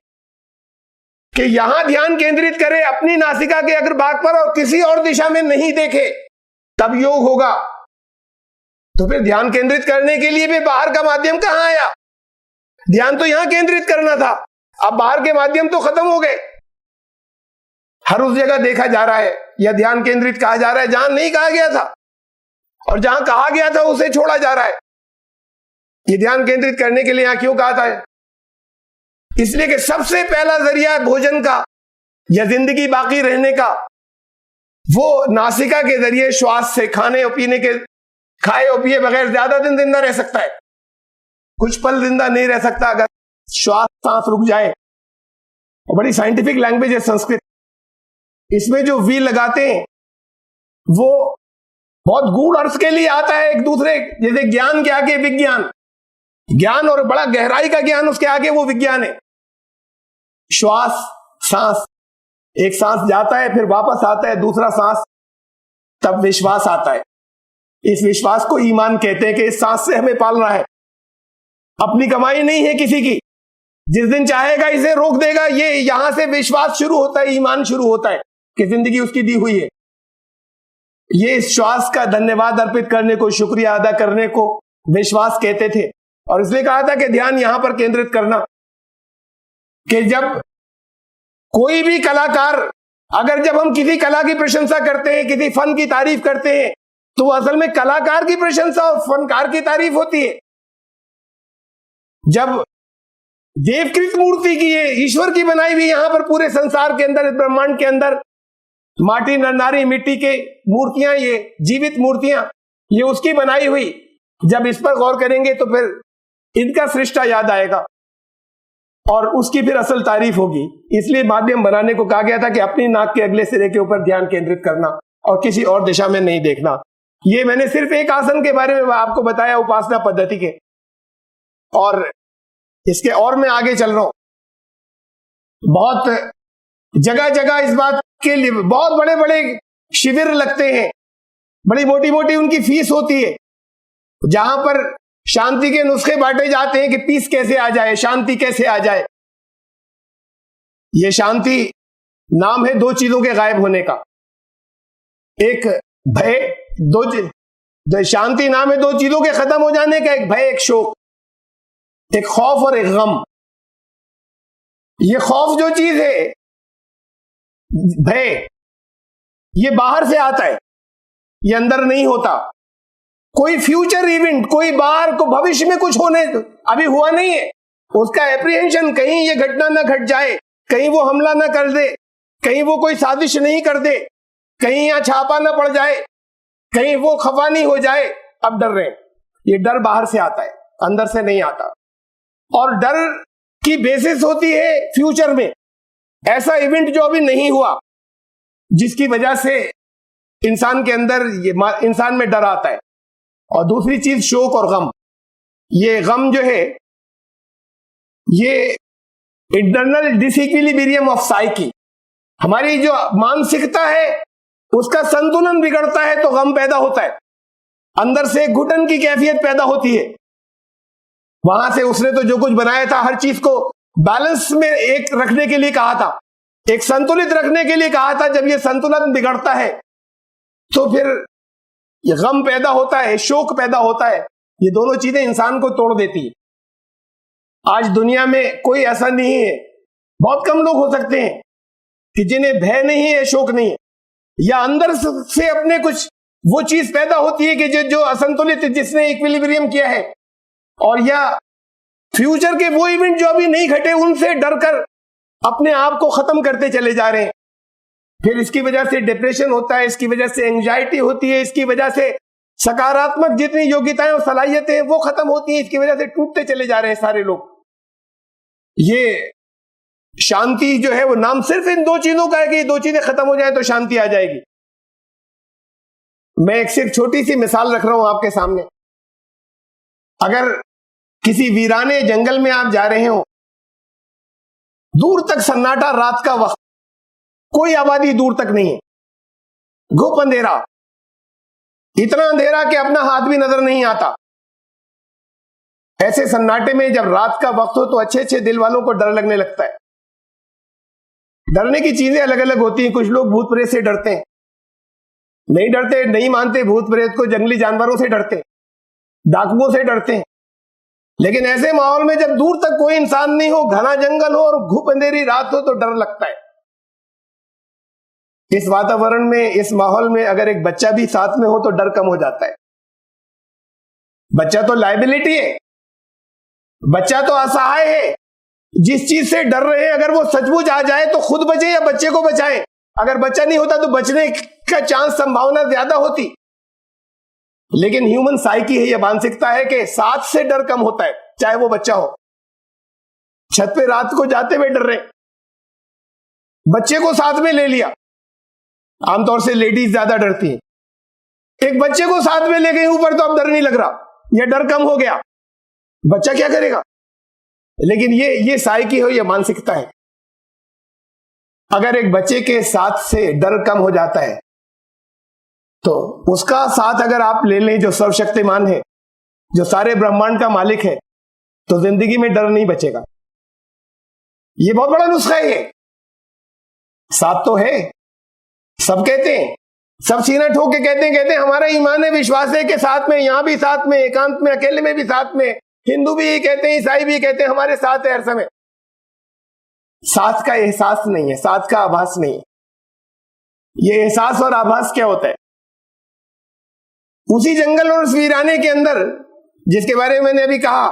कि यहां ध्यान केंद्रित करे अपनी नासिका के अग्रभाग पर और किसी और दिशा में नहीं देखे, तब योग होगा। तो फिर ध्यान केंद्रित करने के लिए भी बाहर का माध्यम कहां आया? ध्यान तो यहां केंद्रित करना था, अब बाहर के माध्यम तो खत्म हो गए। हर उस जगह देखा जा रहा है या ध्यान केंद्रित कहा जा रहा है जहां नहीं कहा गया था, और जहां कहा गया था उसे छोड़ा जा रहा है। ये ध्यान केंद्रित करने के लिए यहां क्यों कहा था? इसलिए कि सबसे पहला जरिया भोजन का या जिंदगी बाकी रहने का वो नासिका के जरिए श्वास से, खाने और पीने के, खाए और पिए बगैर ज्यादा दिन जिंदा रह सकता है, कुछ पल जिंदा नहीं रह सकता अगर श्वास सांस रुक जाए। और बड़ी साइंटिफिक लैंग्वेज है संस्कृत, इसमें जो वी लगाते हैं वो बहुत गूढ़ अर्थ के लिए आता है एक दूसरे, जैसे ज्ञान के आगे विज्ञान, ज्ञान और बड़ा गहराई का ज्ञान उसके आगे वो विज्ञान है। श्वास सांस, एक सांस जाता है फिर वापस आता है दूसरा सांस, तब विश्वास आता है। इस विश्वास को ईमान कहते हैं कि इस सांस से हमें पालना है, अपनी कमाई नहीं है किसी की, जिस दिन चाहेगा इसे रोक देगा। ये यहां से विश्वास शुरू होता है, ईमान शुरू होता है कि जिंदगी उसकी दी हुई है। ये श्वास का धन्यवाद अर्पित करने को, शुक्रिया अदा करने को विश्वास कहते थे। और इसलिए कहा था कि ध्यान यहां पर केंद्रित करना कि जब कोई भी कलाकार, अगर जब हम किसी कला की प्रशंसा करते हैं, किसी फन की तारीफ करते हैं, तो असल में कलाकार की प्रशंसा और फनकार की तारीफ होती है। जब देवकृत मूर्ति की, ये ईश्वर की बनाई हुई यहां पर पूरे संसार के अंदर, ब्रह्मांड के अंदर माटी नारी मिट्टी के मूर्तियां, ये जीवित मूर्तियां, ये उसकी बनाई हुई, जब इस पर गौर करेंगे तो फिर इनका सृष्टा याद आएगा और उसकी फिर असल तारीफ होगी। इसलिए माध्यम बनाने को कहा गया था कि अपनी नाक के अगले सिरे के ऊपर ध्यान केंद्रित करना और किसी और दिशा में नहीं देखना। ये मैंने सिर्फ एक आसन के बारे में आपको बताया, उपासना पद्धति के, और इसके और मैं आगे चल रहा हूं। बहुत जगह जगह इस बात के लिए बहुत बड़े बड़े शिविर लगते हैं, बड़ी मोटी मोटी उनकी फीस होती है, जहां पर शांति के नुस्खे बांटे जाते हैं कि पीस कैसे आ जाए, शांति कैसे आ जाए। यह शांति नाम है दो चीजों के गायब होने का, एक भय, शांति नाम है दो चीजों के खत्म हो जाने का, एक भय, एक शोक, एक खौफ और एक गम। ये खौफ जो चीज है, भय, ये बाहर से आता है, ये अंदर नहीं होता। कोई फ्यूचर इवेंट, कोई बाहर को भविष्य में कुछ होने अभी हुआ नहीं है, उसका एप्रीहेंशन, कहीं ये घटना ना घट जाए, कहीं वो हमला ना कर दे, कहीं वो कोई साजिश नहीं कर दे, कहीं यहां छापा ना पड़ जाए, कहीं वो खफा नहीं हो जाए, अब डर रहे हैं। ये डर बाहर से आता है, अंदर से नहीं आता। और डर की बेसिस होती है फ्यूचर में ऐसा इवेंट जो अभी नहीं हुआ, जिसकी वजह से इंसान के अंदर, ये इंसान में डर आता है। और दूसरी चीज शोक और गम। ये गम जो है, ये इंटरनल डिसइक्विलिब्रियम ऑफ साइकी, हमारी जो मानसिकता है उसका संतुलन बिगड़ता है तो गम पैदा होता है, अंदर से घुटन की कैफियत पैदा होती है। वहां से उसने तो जो कुछ बनाया था, हर चीज को बैलेंस में एक रखने के लिए कहा था, एक संतुलित रखने के लिए कहा था। जब ये संतुलन बिगड़ता है तो फिर ये गम पैदा होता है, शोक पैदा होता है। ये दोनों चीजें इंसान को तोड़ देती है। आज दुनिया में कोई ऐसा नहीं है, बहुत कम लोग हो सकते हैं कि जिन्हें भय नहीं है, शोक नहीं है, या अंदर से अपने कुछ वो चीज पैदा होती है कि जो असंतुलित, जिसने इक्विलिब्रियम किया है, और या फ्यूचर के वो इवेंट जो अभी नहीं घटे, उनसे डरकर अपने आप को खत्म करते चले जा रहे हैं। फिर इसकी वजह से डिप्रेशन होता है, इसकी वजह से एंजाइटी होती है, इसकी वजह से सकारात्मक जितनी योग्यताएं और सलाहियतें वो खत्म होती हैं, इसकी वजह से टूटते चले जा रहे हैं सारे लोग। ये शांति जो है वो नाम सिर्फ इन दो चीजों का है कि ये दो चीजें खत्म हो जाए तो शांति आ जाएगी। मैं एक सिर्फ छोटी सी मिसाल रख रहा हूं आपके सामने। अगर किसी वीराने जंगल में आप जा रहे हो, दूर तक सन्नाटा, रात का वक्त, कोई आबादी दूर तक नहीं है, घुप अंधेरा, इतना अंधेरा कि अपना हाथ भी नजर नहीं आता। ऐसे सन्नाटे में जब रात का वक्त हो तो अच्छे अच्छे दिल वालों को डर लगने लगता है। डरने की चीजें अलग अलग होती हैं। कुछ लोग भूत प्रेत से डरते हैं, नहीं डरते, नहीं मानते भूत प्रेत को, जंगली जानवरों से डरते, डाकुओं से डरते हैं। लेकिन ऐसे माहौल में जब दूर तक कोई इंसान नहीं हो, घना जंगल हो और घुप अंधेरी रात हो, तो डर लगता है। इस वातावरण में, इस माहौल में अगर एक बच्चा भी साथ में हो तो डर कम हो जाता है। बच्चा तो लायबिलिटी है, बच्चा तो असहाय है। जिस चीज से डर रहे हैं, अगर वो सचमुच आ जाए तो खुद बचे या बच्चे को बचाएं। अगर बच्चा नहीं होता तो बचने का चांस, संभावना ज्यादा होती। लेकिन ह्यूमन साइकी है, यह मानसिकता है कि साथ से डर कम होता है, चाहे वो बच्चा हो। छत पे रात को जाते हुए डर रहे, बच्चे को साथ में ले लिया। आमतौर से लेडीज ज्यादा डरती हैं, एक बच्चे को साथ में ले गई ऊपर तो अब डर नहीं लग रहा, यह डर कम हो गया। बच्चा क्या करेगा? लेकिन ये साइकी हो, यह मानसिकता है। अगर एक बच्चे के साथ से डर कम हो जाता है तो उसका साथ अगर आप ले लें, जो सर्वशक्तिमान है, जो सारे ब्रह्मांड का मालिक है, तो जिंदगी में डर नहीं बचेगा। ये बहुत बड़ा नुस्खा है। साथ तो है, सब कहते हैं, सब सीना ठोक के कहते हैं हमारा ईमान है, विश्वास है कि साथ में, यहां भी साथ में, एकांत में, अकेले में भी साथ में, हिंदू भी ये कहते हैं, ईसाई भी कहते हैं हमारे साथ है हर समय। साथ का एहसास नहीं है, साथ का आभास नहीं है। ये एहसास और आभास क्या होता है? उसी जंगल और उस वीराने के अंदर जिसके बारे में मैंने अभी कहा,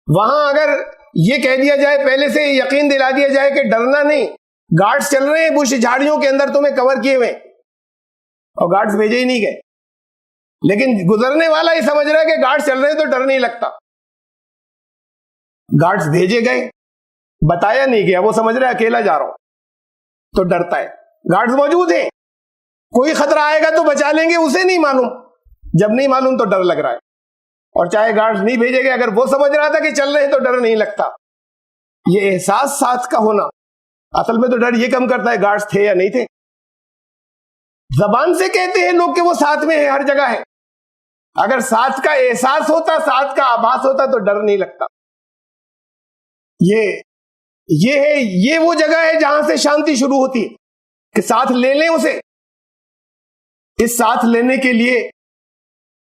वहां अगर ये कह दिया जाए, पहले से यकीन दिला दिया जाए कि डरना नहीं, गार्ड्स चल रहे हैं बुश झाड़ियों के अंदर तुम्हें कवर किए हुए, और गार्ड्स भेजे ही नहीं गए, लेकिन गुजरने वाला ये समझ रहा है कि गार्ड्स चल रहे हैं तो डर नहीं लगता। गार्ड्स भेजे गए, बताया नहीं गया, वो समझ रहा है अकेला जा रहा हूं तो डरता है। गार्ड्स मौजूद हैं, कोई खतरा आएगा तो बचा लेंगे, उसे नहीं मालूम, जब नहीं मालूम तो डर लग रहा है। और चाहे गार्ड्स नहीं भेजे गए, अगर वो समझ रहा था कि चल रहे हैं तो डर नहीं लगता। ये एहसास साथ का होना असल में तो डर ये कम करता है गार्ड्स थे या नहीं थे। जबान से कहते हैं लोग कि वो साथ में है, हर जगह है। अगर साथ का एहसास होता, साथ का आभास होता तो डर नहीं लगता। ये वो जगह है जहां से शांति शुरू होती है कि साथ ले लें उसे। इस साथ लेने के लिए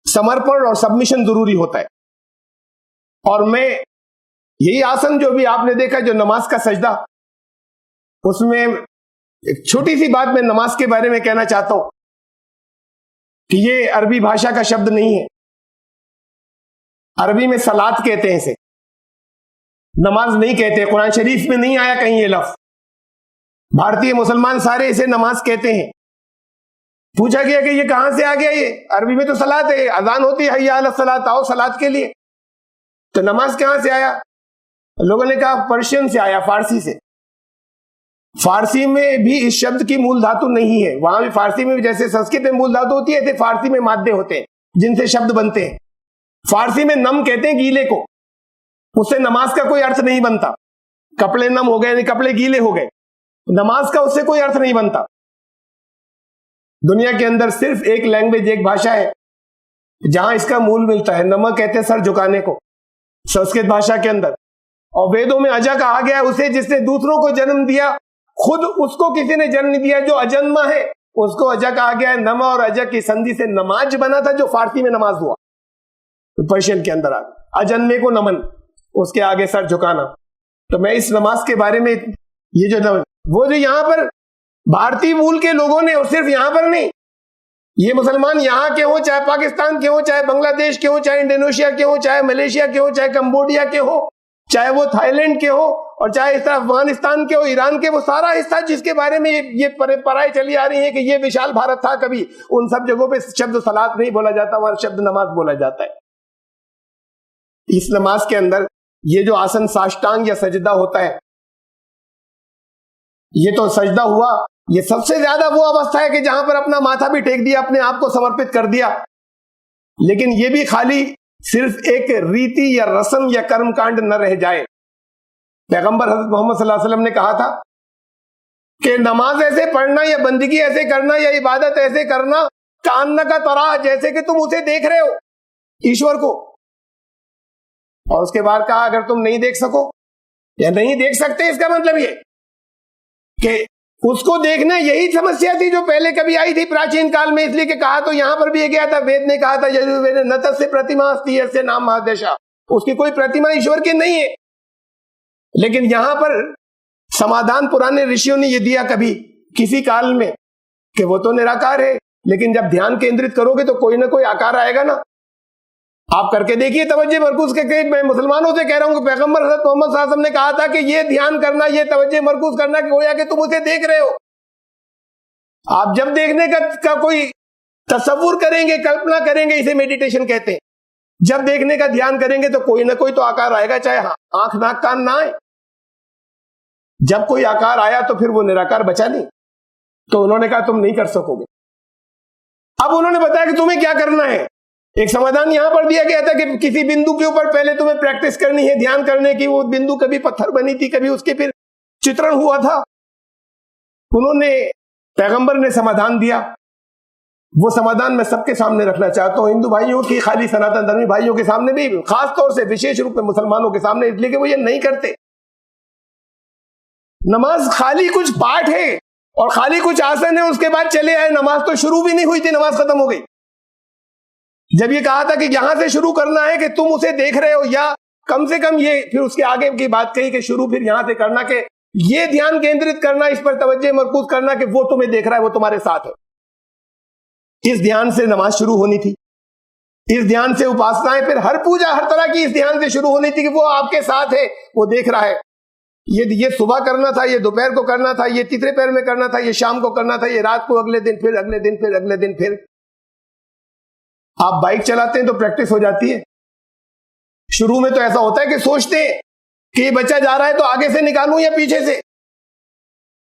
समर्पण और सबमिशन जरूरी होता है। और मैं यही आसन जो भी आपने देखा, जो नमाज का सजदा, उसमें एक छोटी सी बात मैं नमाज के बारे में कहना चाहता हूं कि ये अरबी भाषा का शब्द नहीं है। अरबी में सलात कहते हैं इसे, नमाज नहीं कहते। कुरान शरीफ में नहीं आया कहीं ये लफ्ज। भारतीय मुसलमान सारे इसे नमाज कहते हैं। पूछा गया कि ये कहां से आ गया? ये अरबी में तो सलात है, अजान होती है, हय्या अला सलात, आओ सलात के लिए। तो नमाज कहां से आया? लोगों ने कहा पर्शियन से आया, फारसी से। फारसी में भी इस शब्द की मूल धातु नहीं है। वहां भी फारसी में जैसे संस्कृत में मूल धातु होती है, ऐसे फारसी में माध्य होते हैं जिनसे शब्द बनते हैं। फारसी में नम कहते हैं गीले को, उससे नमाज का कोई अर्थ नहीं बनता। कपड़े नम हो गए, नहीं कपड़े गीले हो गए, नमाज का उससे कोई अर्थ नहीं बनता। दुनिया के अंदर सिर्फ एक लैंग्वेज, एक भाषा है जहां इसका मूल मिलता है। नमक कहते हैं सर झुकाने को संस्कृत भाषा के अंदर, और वेदों में अजा कहा गया उसे जिसने दूसरों को जन्म दिया, खुद उसको किसी ने जन्म दिया जो अजन्मा है, उसको अजा कहा गया है। नमा और अजा की संधि से नमाज बना था, जो फारसी में नमाज हुआ, तो पर्शियन के अंदर आ गया। अजन्मे को नमन, उसके आगे सर झुकाना। तो मैं इस नमाज के बारे में, ये जो वो जो यहां पर भारतीय मूल के लोगों ने, और सिर्फ यहां पर नहीं, ये मुसलमान यहां के हो, चाहे पाकिस्तान के हो, चाहे बांग्लादेश के हो, चाहे इंडोनेशिया के हो, चाहे मलेशिया के हो, चाहे कंबोडिया के हो, चाहे वो थाईलैंड के हो, और चाहे इस तरह अफगानिस्तान के हो, ईरान के, वो सारा हिस्सा जिसके बारे में ये परंपराएं चली आ रही है कि ये विशाल भारत था कभी, उन सब जगहों पे शब्द सलात नहीं बोला जाता, वहां शब्द नमाज बोला जाता है। इस नमाज के अंदर ये जो आसन साष्टांग या सजदा होता है, ये तो सजदा हुआ, ये सबसे ज्यादा वो अवस्था है कि जहां पर अपना माथा भी टेक दिया, अपने आप को समर्पित कर दिया। लेकिन ये भी खाली सिर्फ एक रीति या रस्म या कर्मकांड न रह जाए। पैगंबर हजरत मोहम्मद सल्लल्लाहु अलैहि वसल्लम ने कहा था कि नमाज ऐसे पढ़ना या बंदगी ऐसे करना या इबादत ऐसे करना, कान्ना का तरा, जैसे कि तुम उसे देख रहे हो, ईश्वर को। और उसके बाद कहा अगर तुम नहीं देख सको या नहीं देख सकते, इसका मतलब ये कि उसको देखना, यही समस्या थी जो पहले कभी आई थी प्राचीन काल में। इसलिए कि कहा तो यहां पर भी ये गया था, वेद ने कहा था यजुर्वेद नतस्य प्रतिमा अस्ति यस्य नाम महादेशा, उसकी कोई प्रतिमा ईश्वर की नहीं है। लेकिन यहां पर समाधान पुराने ऋषियों ने ये दिया कभी किसी काल में कि वो तो निराकार है, लेकिन जब ध्यान केंद्रित करोगे तो कोई ना कोई आकार आएगा ना। आप करके देखिए तवज्जो मरकूज के, मैं मुसलमानों से कह रहा हूं कि पैगंबर हज़रत मोहम्मद सल्लल्लाहु अलैहि वसल्लम ने कहा था कि ये ध्यान करना, ये तवज्जो मरकूज करना कि गोया कि तुम उसे देख रहे हो। आप जब देखने का कोई तसव्वुर करेंगे, कल्पना करेंगे, इसे मेडिटेशन कहते हैं। जब देखने का ध्यान करेंगे तो कोई ना कोई तो आकार आएगा, चाहे आंख नाक कान ना आए। जब कोई आकार आया तो फिर वो निराकार बचा नहीं। तो उन्होंने कहा तुम नहीं कर सकोगे। अब उन्होंने बताया कि तुम्हें क्या करना है। एक समाधान यहां पर दिया गया था कि किसी बिंदु के ऊपर पहले तुम्हें प्रैक्टिस करनी है ध्यान करने की। वो बिंदु कभी पत्थर बनी थी, कभी उसके फिर चित्रण हुआ था। उन्होंने, पैगंबर ने समाधान दिया। वो समाधान मैं सबके सामने रखना चाहता हूं, हिंदू भाइयों की, खाली सनातन धर्मी भाइयों के सामने भी, खास तौर से विशेष रूप में मुसलमानों के सामने, इसलिए कि वो ये नहीं करते। नमाज खाली कुछ पाठ है और खाली कुछ आसन है, उसके बाद चले आए, नमाज तो शुरू भी नहीं हुई थी, नमाज खत्म हो गई। जब ये कहा था कि यहां से शुरू करना है कि तुम उसे देख रहे हो, या कम से कम ये, फिर उसके आगे की बात कही कि शुरू फिर यहां से करना, कि ये ध्यान केंद्रित करना, इस पर तवज्जो मरकूज करना कि वो तुम्हें देख रहा है, वो तुम्हारे साथ है। इस ध्यान से नमाज शुरू होनी थी, इस ध्यान से उपासनाएं, फिर हर पूजा हर तरह की इस ध्यान से शुरू होनी थी कि वो आपके साथ है, वो देख रहा है। ये सुबह करना था, ये दोपहर को करना था, ये तीसरे पैर में करना था, ये शाम को करना था, ये रात को, अगले दिन फिर, अगले दिन फिर, अगले दिन फिर। आप बाइक चलाते हैं तो प्रैक्टिस हो जाती है। शुरू में तो ऐसा होता है कि सोचते हैं कि ये बच्चा जा रहा है तो आगे से निकालूं या पीछे से,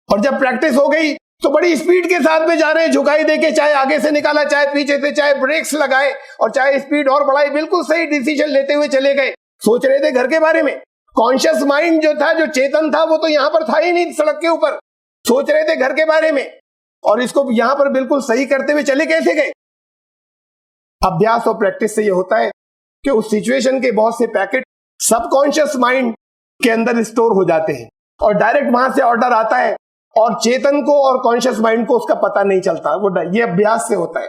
और जब प्रैक्टिस हो गई तो बड़ी स्पीड के साथ में जा रहे हैं, झुकाई देके, चाहे आगे से निकाला, चाहे पीछे से, चाहे ब्रेक्स लगाए और चाहे स्पीड और बढ़ाई, बिल्कुल सही डिसीजन लेते हुए चले गए। सोच रहे थे घर के बारे में। कॉन्शियस माइंड जो था, जो चेतन था, वो तो यहां पर था ही नहीं सड़क के ऊपर। सोच रहे थे घर के बारे में, और इसको यहां पर बिल्कुल सही करते हुए चले कैसे गए? अभ्यास और प्रैक्टिस से ये होता है कि उस सिचुएशन के बहुत से पैकेट सबकॉन्शियस माइंड के अंदर स्टोर हो जाते हैं, और डायरेक्ट वहां से ऑर्डर आता है, और चेतन को और कॉन्शियस माइंड को उसका पता नहीं चलता। ये अभ्यास से होता है।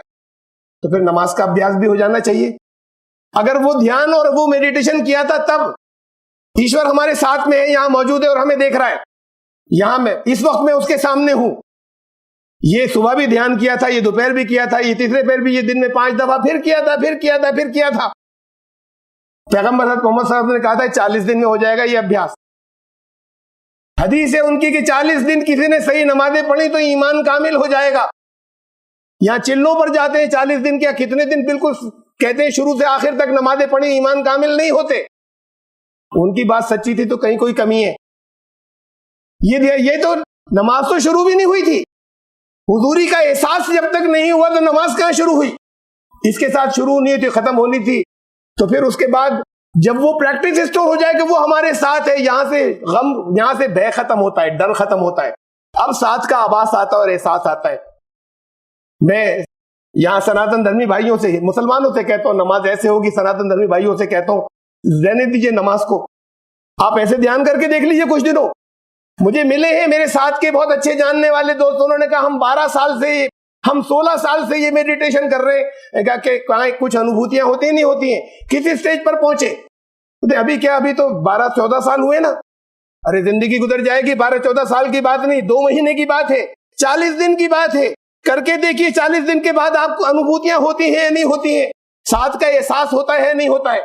तो फिर नमाज का अभ्यास भी हो जाना चाहिए। अगर वो ध्यान और वो मेडिटेशन किया था, तब ईश्वर हमारे साथ में है, यहां मौजूद है और हमें देख रहा है। यहां मैं इस वक्त मैं उसके सामने हूं। ये सुबह भी ध्यान किया था, ये दोपहर भी किया था, ये तीसरे पैर भी, ये दिन में 5 दफा फिर किया था, फिर किया था, फिर किया था। पैगंबर हज़रत मोहम्मद सल्लल्लाहु अलैहि वसल्लम ने कहा था 40 दिन में हो जाएगा ये अभ्यास। हदीस है उनकी कि 40 दिन किसी ने सही नमाजें पढ़ी तो ईमान कामिल हो जाएगा। यहां चिल्लों पर जाते हैं 40 दिन, क्या कितने दिन, बिल्कुल कहते हैं शुरू से आखिर तक नमाजें पढ़ी, ईमान कामिल नहीं होते। उनकी बात सच्ची थी तो कहीं कोई कमी है। ये तो नमाज तो शुरू भी नहीं हुई थी। हुजूरी का एहसास जब तक नहीं हुआ तो नमाज कहां शुरू हुई? इसके साथ शुरू नहीं थी, खत्म होनी थी। तो फिर उसके बाद जब वो प्रैक्टिस स्टोर हो जाए कि वो हमारे साथ है, यहां से गम, यहां से भय खत्म होता है, डर खत्म होता है, अब साथ का आभास आता है और एहसास आता है। मैं यहां सनातन धर्मी भाइयों से, मुसलमानों से कहता हूं नमाज ऐसे होगी, सनातन धर्मी भाइयों से कहता हूं रहने दीजिए नमाज को, आप ऐसे ध्यान करके देख लीजिए कुछ दिनों। मुझे मिले हैं मेरे साथ के बहुत अच्छे जानने वाले दोस्त, उन्होंने कहा हम 12 साल से, हम 16 साल से ये मेडिटेशन कर रहे हैं। कहा कि कहाँ कुछ अनुभूतियां होती नहीं होती हैं, किसी स्टेज पर पहुंचे। तो अभी क्या, अभी तो 12-14 साल हुए ना। अरे जिंदगी गुजर जाएगी, 12-14 साल की बात नहीं, 2 महीने की बात है, 40 दिन की बात है। करके देखिए 40 दिन के बाद आपको अनुभूतियां होती हैं या नहीं होती हैं, साथ का एहसास होता है नहीं होता है।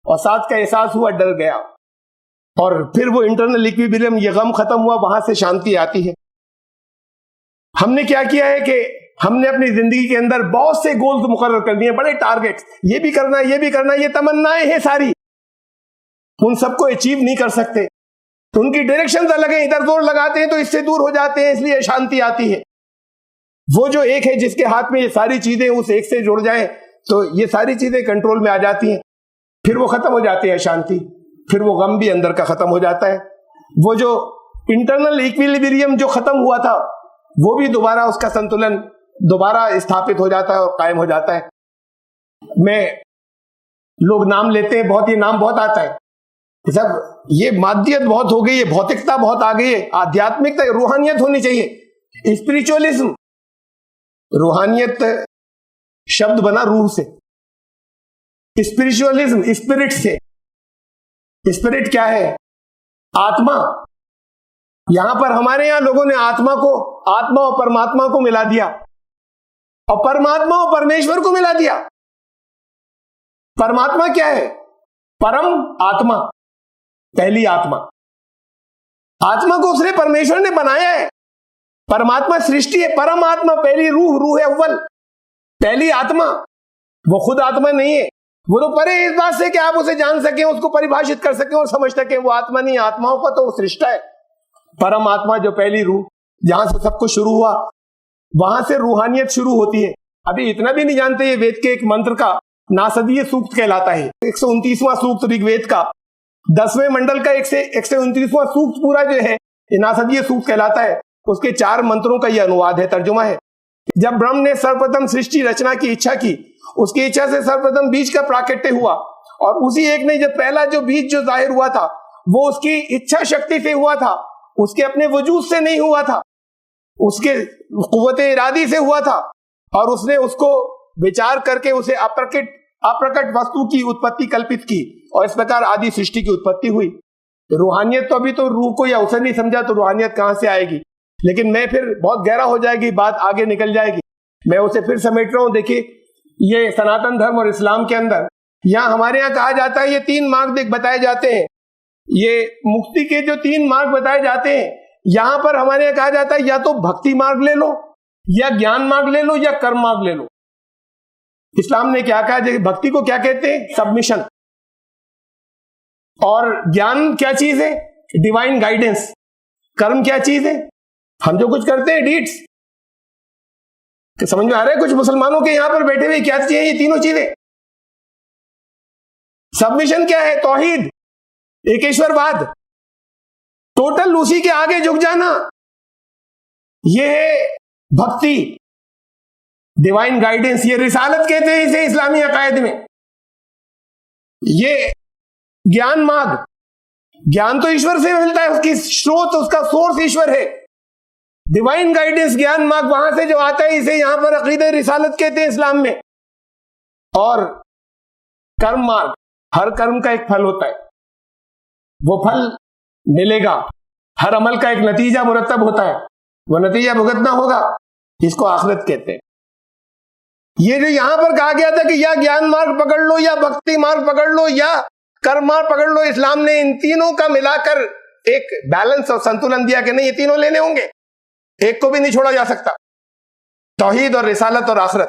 और साथ का एहसास हुआ, डर गया, और फिर वो इंटरनल इक्विलिब्रियम, ये गम खत्म हुआ, वहां से शांति आती है। हमने क्या किया है कि हमने अपनी जिंदगी के अंदर बहुत से गोल्स मुकर्रर कर दिए, बड़े टारगेट्स, ये भी करना, ये भी करना, ये तमन्नाएं हैं सारी, उन सबको अचीव नहीं कर सकते। तो उनकी डायरेक्शन अलग है, इधर जोर लगाते हैं तो इससे दूर हो जाते हैं, इसलिए शांति आती है। वो जो एक है जिसके हाथ में ये सारी चीजें उस एक से जुड़ जाए तो ये सारी चीजें कंट्रोल में आ जाती हैं, फिर वो खत्म हो जाती है शांति, फिर वो गम भी अंदर का खत्म हो जाता है। वो जो इंटरनल इक्विलिब्रियम जो खत्म हुआ था, वो भी दोबारा, उसका संतुलन दोबारा स्थापित हो जाता है और कायम हो जाता है। मैं, लोग नाम लेते हैं बहुत, ये नाम बहुत आता है सब, ये मादियत बहुत हो गई है, भौतिकता बहुत आ गई है, आध्यात्मिकता, रूहानियत होनी चाहिए, स्पिरिचुअलिज्म। रूहानियत शब्द बना रूह से, स्पिरिचुअलिज्म स्पिरिट से। स्पिरिट क्या है? आत्मा। यहां पर हमारे यहां लोगों ने आत्मा और परमात्मा को मिला दिया, और परमात्मा और परमेश्वर को मिला दिया। परमात्मा क्या है? परम आत्मा, पहली आत्मा। आत्मा को उसने, परमेश्वर ने बनाया है। परमात्मा सृष्टि है, परम आत्मा पहली रूह है अव्वल, पहली आत्मा। वो खुद आत्मा नहीं है, वो तो परे इस बात से कि आप उसे जान सकें, उसको परिभाषित कर सकें और समझ सकें, वो आत्मा नहीं। आत्माओं का तो वो सृष्टा है। परम आत्मा जो पहली रूह, जहां से सब कुछ शुरू हुआ, वहां से रूहानियत शुरू होती है। अभी इतना भी नहीं जानते, ये वेद के एक मंत्र का नासदीय सूक्त कहलाता है, 129वां सूक्त ऋग्वेद का, 10वें मंडल का 129वां सूक्त पूरा जो है ये नासदीय सूक्त कहलाता है। उसके 4 मंत्रों का यह अनुवाद है, तर्जुमा है। जब ब्रह्म ने सर्वप्रथम सृष्टि रचना की इच्छा की, उसकी इच्छा से सर्वप्रथम बीज का प्राकट्य हुआ, और उसी एक ने जब पहला जो बीज जो जाहिर हुआ था, वो उसकी इच्छा शक्ति से हुआ था, उसके अपने वजूद से नहीं हुआ था, उसके कुव्वत इरादी से हुआ था, और उसने उसको विचार करके उसे अप्रकट वस्तु की उत्पत्ति कल्पित की और इस प्रकार आदि सृष्टि की उत्पत्ति हुई। रूहानियत तो अभी तो रूह को या उसे नहीं समझा तो रूहानियत कहां से आएगी। लेकिन मैं फिर बहुत गहरा हो जाएगी बात, आगे निकल जाएगी, मैं उसे फिर समेट रहा हूं। देखिए ये सनातन धर्म और इस्लाम के अंदर, यहां हमारे यहां कहा जाता है ये 3 मार्ग बताए जाते हैं, ये मुक्ति के जो 3 मार्ग बताए जाते हैं, यहां पर हमारे यहां कहा जाता है या तो भक्ति मार्ग ले लो, या ज्ञान मार्ग ले लो, या कर्म मार्ग ले लो। इस्लाम ने क्या कहा? जैसे भक्ति को क्या कहते हैं? सबमिशन। और ज्ञान क्या चीज है? Divine guidance. कर्म क्या चीज है? हम जो कुछ करते हैं, डीड्स। समझ में आ रहा है कुछ मुसलमानों के यहां पर बैठे हुए क्या चाहिए? ये तीनों चीजें। सबमिशन क्या है? तौहीद, एकेश्वरवाद, टोटल उसी के आगे झुक जाना, ये है भक्ति, डिवाइन गाइडेंस। ये रिसालत कहते हैं इसे इस्लामी अकायद में। ये ज्ञान मार्ग, ज्ञान तो ईश्वर से मिलता है, उसकी स्रोत, उसका सोर्स ईश्वर है। डिवाइन गाइडेंस, ज्ञान मार्ग वहां से जो आता है, इसे यहां पर अकीदे रिसालत कहते हैं इस्लाम में। और कर्म मार्ग, हर कर्म का एक फल होता है, वो फल मिलेगा। हर अमल का एक नतीजा मुरत्तब होता है, वो नतीजा भुगतना होगा, इसको आखिरत कहते हैं। ये जो यहां पर कहा गया था कि या ज्ञान मार्ग पकड़ लो, या भक्ति मार्ग पकड़ लो, या कर्म मार्ग पकड़ लो, इस्लाम ने इन तीनों का मिलाकर एक बैलेंस और संतुलन दिया कि नहीं, ये तीनों लेने होंगे, एक को भी नहीं छोड़ा जा सकता। तौहीद और रिसालत और आखिरत,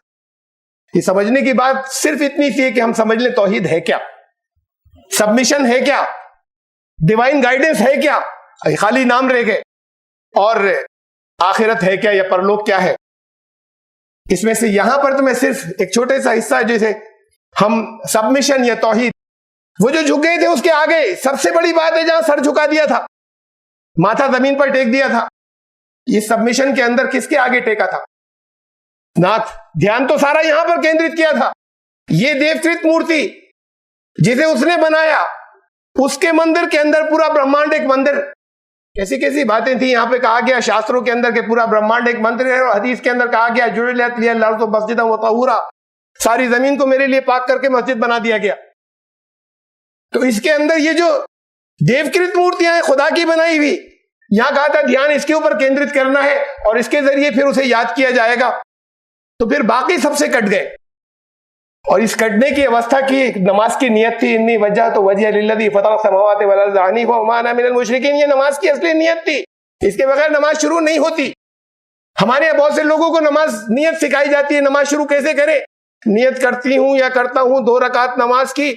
ये समझने की बात सिर्फ इतनी सी है कि हम समझ लें तौहीद है क्या, सबमिशन है क्या, डिवाइन गाइडेंस है क्या, खाली नाम रह गए, और आखिरत है क्या, या परलोक क्या है। इसमें से यहां पर तो मैं सिर्फ एक छोटे सा हिस्सा, जैसे हम सबमिशन या तौहीद, वो जो झुक गए थे उसके आगे सबसे बड़ी बात है जहां सर झुका दिया था, माथा जमीन पर टेक दिया था। ये सबमिशन के अंदर किसके आगे टेका था? नाथ। ध्यान तो सारा यहां पर केंद्रित किया था। ये देवकृत मूर्ति जिसे उसने बनाया, उसके मंदिर के अंदर पूरा ब्रह्मांड एक मंदिर। कैसी कैसी बातें थी यहां पे कहा गया शास्त्रों के अंदर के पूरा ब्रह्मांड एक मंदिर है, और हदीस के अंदर कहा गया जुड़िलत लिया तो मस्जिद व तहूरा, सारी जमीन को मेरे लिए पाक करके मस्जिद बना दिया गया। तो इसके अंदर ये जो देवकृत मूर्तियां हैं खुदा की बनाई हुई, यहां कहा था ध्यान इसके ऊपर केंद्रित करना है और इसके जरिए फिर उसे याद किया जाएगा। तो फिर बाकी सबसे कट गए, और इस कटने की अवस्था की नमाज की नियत थी। इन्नी वजह तो वजह लिल्लज़ी फ़तरा समावाति वल अर्ज़ हनीफ़ा व मा अना मिनल मुशरिकीन, ये नमाज की असली नियत थी। इसके बगैर नमाज शुरू नहीं होती। हमारे यहाँ बहुत से लोगों को नमाज नियत सिखाई जाती है, नमाज शुरू कैसे करें? नियत करती हूं या करता हूं 2 रकात नमाज की,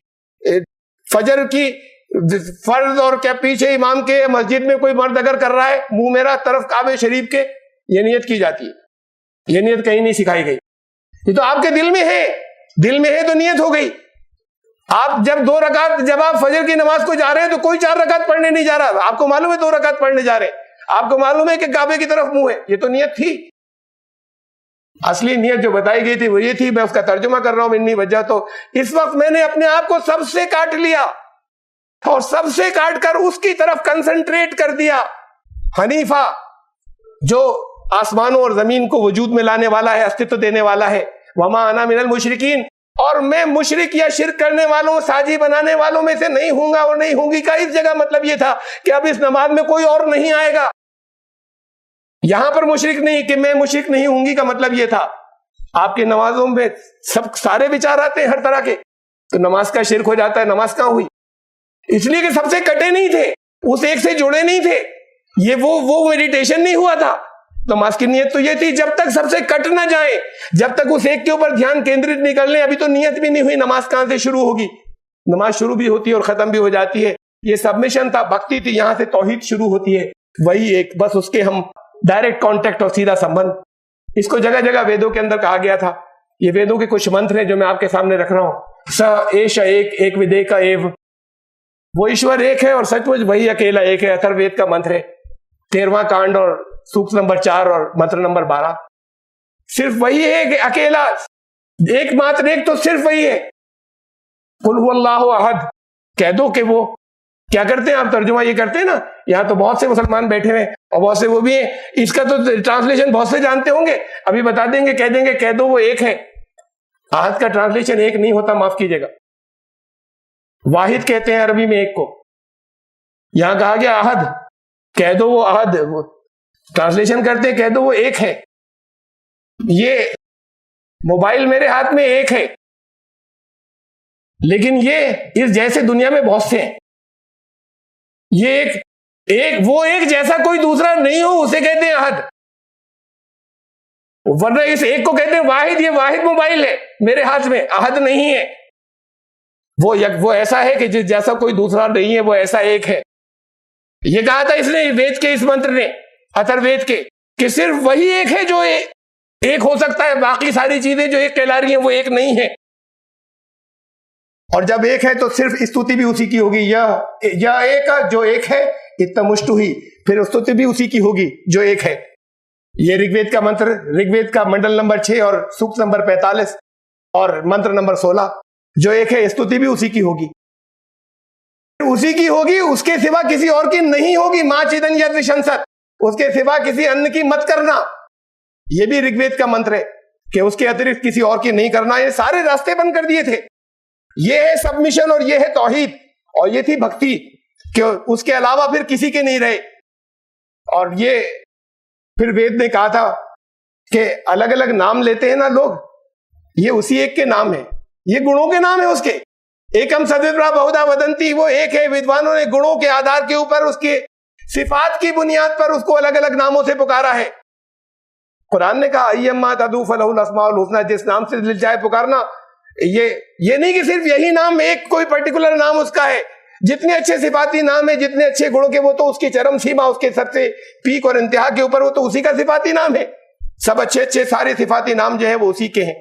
फजर की फर्ज, और क्या पीछे इमाम के मस्जिद में कोई मर्द अगर कर रहा है मुंह मेरा तरफ काबे शरीफ के, ये नियत की जाती है। ये नियत कहीं नहीं सिखाई गई, ये तो आपके दिल में है, दिल में है तो नियत हो गई। आप जब 2 रकात, जब आप फजर की नमाज को जा रहे हैं तो कोई 4 रकात पढ़ने नहीं जा रहा, आपको मालूम है 2 रकात पढ़ने जा रहे हैं, आपको मालूम है कि काबे की तरफ मुंह है, ये तो नियत थी। असली नियत जो बताई गई थी वो ये थी, मैं उसका तर्जुमा कर रहा हूं इन्नी वजह। तो इस वक्त मैंने अपने आप को सबसे काट लिया और सबसे काटकर उसकी तरफ कंसंट्रेट कर दिया। हनीफा जो आसमानों और जमीन को वजूद में लाने वाला है, अस्तित्व देने वाला है, वमा अना मिनल मुशरिकीन, और मैं मुशरिक या शिरक करने वालों, साजी बनाने वालों में से नहीं हूंगा और नहीं होंगी का इस जगह मतलब यह था कि अब इस नमाज में कोई और नहीं आएगा। यहां पर मुशरिक नहीं कि मैं मुशरिक नहीं होंगी का मतलब यह था। आपकी नमाजों में सब सारे विचार आते हैं हर तरह के, तो नमाज का शिरक हो जाता है। नमाज कहां हुई? इसलिए कि सबसे कटे नहीं थे, उस एक से जुड़े नहीं थे, ये वो मेडिटेशन नहीं हुआ था। नमाज की नियत तो ये थी जब तक सबसे कट ना जाए, जब तक उस एक के ऊपर ध्यान केंद्रित नहीं कर ले, अभी तो नियत भी नहीं हुई, नमाज कहां से शुरू होगी? नमाज शुरू भी होती है और खत्म भी हो जाती है। ये सबमिशन था, भक्ति थी, यहां से तौहीद शुरू होती है, वही एक, बस उसके हम डायरेक्ट कांटेक्ट और सीधा संबंध। इसको जगह जगह वेदों के अंदर कहा गया था। ये वेदों के कुछ मंत्र हैं जो मैं आपके सामने रख रहा हूं। स एश एक विदे का एव, वो ईश्वर एक है और सचमुच वही अकेला एक है। अथर्ववेद का मंत्र है, 13वां कांड और सूक्त नंबर 4 और मंत्र नंबर 12। सिर्फ वही है कि अकेला, एकमात्र एक तो सिर्फ वही है। कुल हुवल्लाहु अहद, कह दो कि वो क्या करते हैं। आप तर्जुमा ये करते हैं ना, यहाँ तो बहुत से मुसलमान बैठे हुए और बहुत से वो भी हैं, इसका तो ट्रांसलेशन बहुत से जानते होंगे, अभी बता देंगे, कह देंगे कह दो वो एक है। अहद का ट्रांसलेशन एक नहीं होता, माफ कीजिएगा, वाहिद कहते हैं अरबी में एक को। यहां कहा गया अहद, कह दो वो अहद, वो ट्रांसलेशन करते हैं कह दो वो एक है। ये मोबाइल मेरे हाथ में एक है, लेकिन ये इस जैसे दुनिया में बहुत से हैं। ये वो एक जैसा कोई दूसरा नहीं हो, उसे कहते हैं अहद। वरना इस एक को कहते हैं वाहिद। ये वाहिद मोबाइल है मेरे हाथ में, अहद नहीं है। वो ऐसा है कि जिस जैसा कोई दूसरा नहीं है, वो ऐसा एक है। ये कहा था इसने वेद के, इस मंत्र ने, अथर्ववेद के, कि सिर्फ वही एक है जो एक हो सकता है, बाकी सारी चीजें जो एक कहला रही हैं वो एक नहीं है। और जब एक है तो सिर्फ स्तुति भी उसी की होगी। यह एक जो एक है, इत्तमुष्टु ही, फिर स्तुति भी उसी की होगी जो एक है। ये ऋग्वेद का मंत्र, ऋग्वेद का मंडल नंबर 6 और सूक्त नंबर 45 और मंत्र नंबर 16, जो एक है स्तुति भी उसी की होगी, उसी की होगी, उसके सिवा किसी और की नहीं होगी। मां चिदन यद विशंसत, उसके सिवा किसी अन्य की मत करना। यह भी ऋग्वेद का मंत्र है कि उसके अतिरिक्त किसी और की नहीं करना। ये सारे रास्ते बंद कर दिए थे। ये है सबमिशन और ये है तौहीद और ये थी भक्ति, कि उसके अलावा फिर किसी के नहीं रहे। और ये फिर वेद ने कहा था कि अलग अलग नाम लेते हैं ना लोग, ये उसी एक के नाम है, ये गुणों के नाम है उसके। एकम सद्विप्रा बहुधा वदंती, वो एक है। विद्वानों ने गुणों के आधार के ऊपर, उसके सिफात की बुनियाद पर उसको अलग अलग नामों से पुकारा है। कुरान ने कहा अय्यम्मा तदू फलहुल अस्माउल हुस्ना, जिस नाम से दिल चाहे पुकारना। ये नहीं कि सिर्फ यही नाम, एक कोई पर्टिकुलर नाम उसका है। जितने अच्छे सिफाती नाम है, जितने अच्छे गुणों के, वो तो उसकी चरम सीमा, उसके सबसे पीक और इंतहा के ऊपर, वो तो उसी का सिफाती नाम है। सब अच्छे अच्छे सारे सिफाती नाम जो है वो उसी के हैं।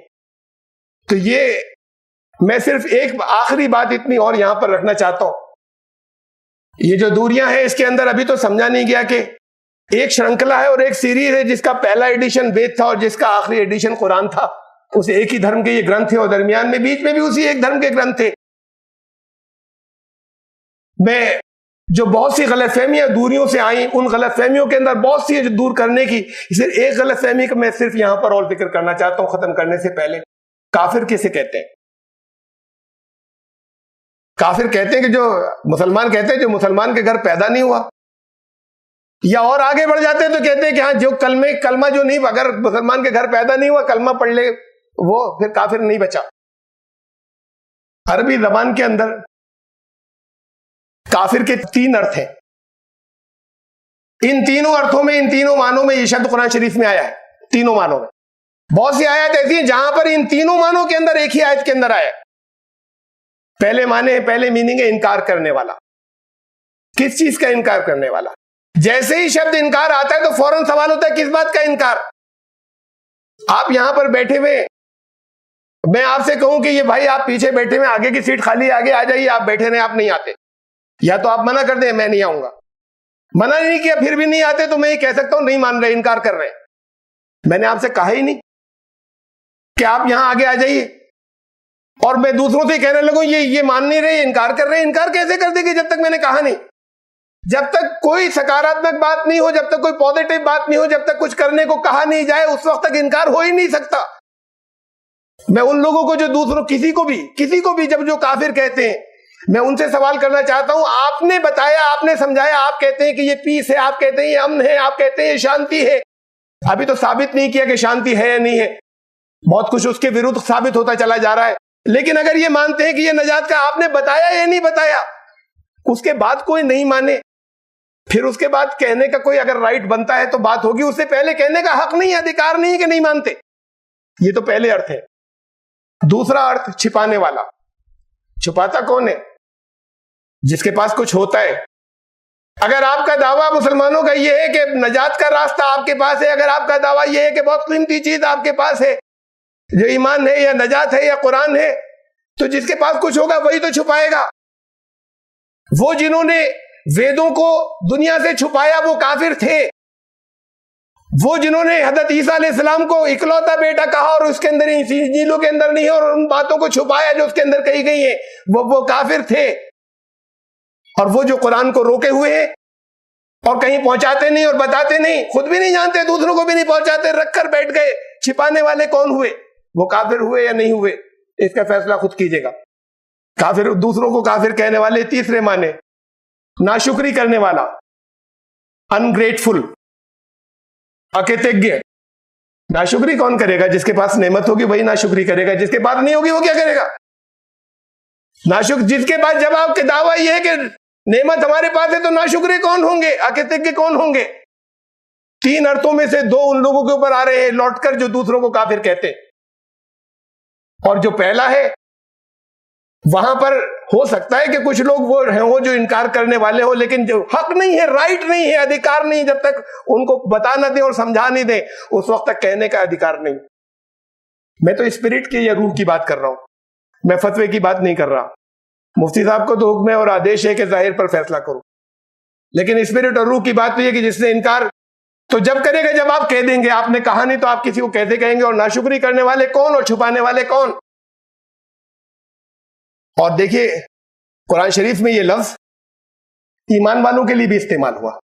तो ये मैं सिर्फ एक आखिरी बात इतनी और यहां पर रखना चाहता हूं। ये जो दूरियां हैं इसके अंदर अभी तो समझा नहीं गया कि एक श्रृंखला है और एक सीरीज है, जिसका पहला एडिशन वेद था और जिसका आखिरी एडिशन कुरान था। उस एक ही धर्म के ये ग्रंथ थे और दरमियान में बीच में भी उसी एक धर्म के ग्रंथ थे। मैं जो बहुत सी गलतफहमियां दूरियों से आई, उन गलतफहमियों के अंदर बहुत सी दूर करने की सिर्फ एक गलतफहमी का मैं सिर्फ यहां पर और जिक्र करना चाहता हूं खत्म करने से पहले। काफिर किसे कहते हैं? काफिर कहते हैं कि जो मुसलमान कहते हैं जो मुसलमान के घर पैदा नहीं हुआ, या और आगे बढ़ जाते हैं तो कहते हैं कि हाँ जो कलमा जो नहीं, अगर मुसलमान के घर पैदा नहीं हुआ कलमा पढ़ ले वो फिर काफिर नहीं बचा। अरबी जबान के अंदर काफिर के 3 अर्थ हैं। इन तीनों अर्थों में, इन तीनों मानों में ये शब्द कुरान शरीफ में आया है। तीनों मानों में बहुत सी आयत ऐसी हैं जहां पर इन तीनों मानों के अंदर एक ही आयत के अंदर आया है। पहले माने, पहले मीनिंग है इनकार करने वाला। किस चीज का इनकार करने वाला? जैसे ही शब्द इनकार आता है तो फौरन सवाल होता है किस बात का इनकार? आप यहां पर बैठे हुए, मैं आपसे कहूं कि ये भाई आप पीछे बैठे हुए, आगे की सीट खाली, आगे आ जाइए, आप बैठे रहे, आप नहीं आते, या तो आप मना कर दें मैं नहीं आऊंगा। मना नहीं किया फिर भी नहीं आते तो मैं ये कह सकता हूं नहीं मान रहे, इनकार कर रहे हैं। मैंने आपसे कहा ही नहीं कि आप यहां आगे आ जाइए, और मैं दूसरों से कहने लगूं ये मान नहीं रहे, इनकार कर रहे हैं। इनकार कैसे कर देंगे जब तक मैंने कहा नहीं? जब तक कोई सकारात्मक बात नहीं हो, जब तक कोई पॉजिटिव बात नहीं हो, जब तक कुछ करने को कहा नहीं जाए, उस वक्त तक इनकार हो ही नहीं सकता। मैं उन लोगों को जो दूसरों, किसी को भी जब जो काफिर कहते हैं, मैं उनसे सवाल करना चाहता हूं, आपने बताया, आपने समझाया, आप कहते हैं कि ये पीस है, आप कहते हैं ये अमन है, आप कहते हैं ये शांति है। अभी तो साबित नहीं किया कि शांति है या नहीं है, बहुत कुछ उसके विरुद्ध साबित होता चला जा रहा है। लेकिन अगर ये मानते हैं कि ये नजात का, आपने बताया या नहीं बताया, उसके बाद कोई नहीं माने, फिर उसके बाद कहने का कोई अगर राइट बनता है तो बात होगी। उससे पहले कहने का हक नहीं है, अधिकार नहीं है कि नहीं मानते। ये तो पहले अर्थ है। दूसरा अर्थ छिपाने वाला। छुपाता कौन है? जिसके पास कुछ होता है। अगर आपका दावा मुसलमानों का यह है कि नजात का रास्ता आपके पास है, अगर आपका दावा यह है कि बहुत कीमती चीज आपके पास है, जो ईमान है या नजात है या कुरान है, तो जिसके पास कुछ होगा वही तो छुपाएगा। वो जिन्होंने वेदों को दुनिया से छुपाया वो काफिर थे। वो जिन्होंने हजरत ईसा अलैहिस्सलाम को इकलौता बेटा कहा और उसके अंदर, इंजीलों के अंदर नहीं है, और उन बातों को छुपाया जो उसके अंदर कही गई है, वो काफिर थे। और वो जो कुरान को रोके हुए हैं और कहीं पहुंचाते नहीं और बताते नहीं, खुद भी नहीं जानते, दूसरों को भी नहीं पहुंचाते, रखकर बैठ गए, छिपाने वाले कौन हुए? वो काफिर हुए या नहीं हुए, इसका फैसला खुद कीजिएगा। काफिर, दूसरों को काफिर कहने वाले तीसरे माने नाशुक्री करने वाला, अनग्रेटफुल, अकृतज्ञ। नाशुक्री कौन करेगा? जिसके पास नेमत होगी वही नाशुक्री करेगा, जिसके पास नहीं होगी वो क्या करेगा? जिसके पास, जब आपके दावा यह है कि नेमत हमारे पास है, तो नाशुक्रे कौन होंगे, अकृतज्ञ कौन होंगे? 3 अर्थों में से 2 उन लोगों के ऊपर आ रहे हैं लौटकर जो दूसरों को काफिर कहते हैं। और जो पहला है, वहां पर हो सकता है कि कुछ लोग वो जो इनकार करने वाले हो, लेकिन जो हक नहीं है, राइट नहीं है, अधिकार नहीं, जब तक उनको बता ना दे और समझा नहीं दे उस वक्त तक कहने का अधिकार नहीं। मैं तो स्पिरिट की या रूह की बात कर रहा हूं, मैं फतवे की बात नहीं कर रहा। मुफ्ती साहब को तो हुक्म और आदेश है कि जाहिर पर फैसला करो, लेकिन स्पिरिट और रूह की बात तो यह कि जिसने इनकार तो जब करेगा जब आप कह देंगे। आपने कहा नहीं तो आप किसी को कैसे कहेंगे? और नाशुक्री करने वाले कौन और छुपाने वाले कौन? और देखिए, कुरान शरीफ में ये लफ्ज ईमान वालों के लिए भी इस्तेमाल हुआ।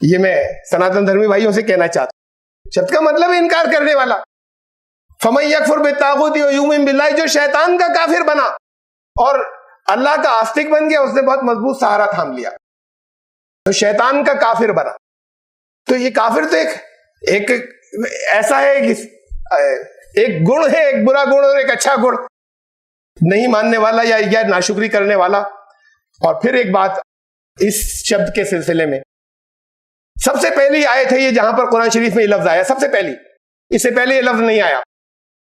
ये मैं सनातन धर्मी भाइयों से कहना चाहता हूं। शब्द का मतलब है इनकार करने वाला। फमन यकफुर बित्तागूत व युमिन बिल्लाह, जो शैतान का काफिर बना और अल्लाह का आस्तिक बन गया, उसने बहुत मजबूत सहारा थाम लिया, तो शैतान का काफिर बना। तो ये काफिर तो एक ऐसा है कि एक गुण है, एक बुरा गुण और एक अच्छा गुण, नहीं मानने वाला या नाशुक्री करने वाला। और फिर एक बात इस शब्द के सिलसिले में, सबसे पहली आयत है ये जहां पर कुरान शरीफ में ये लफ्ज आया, सबसे पहली, इससे पहले ये लफ्ज नहीं आया।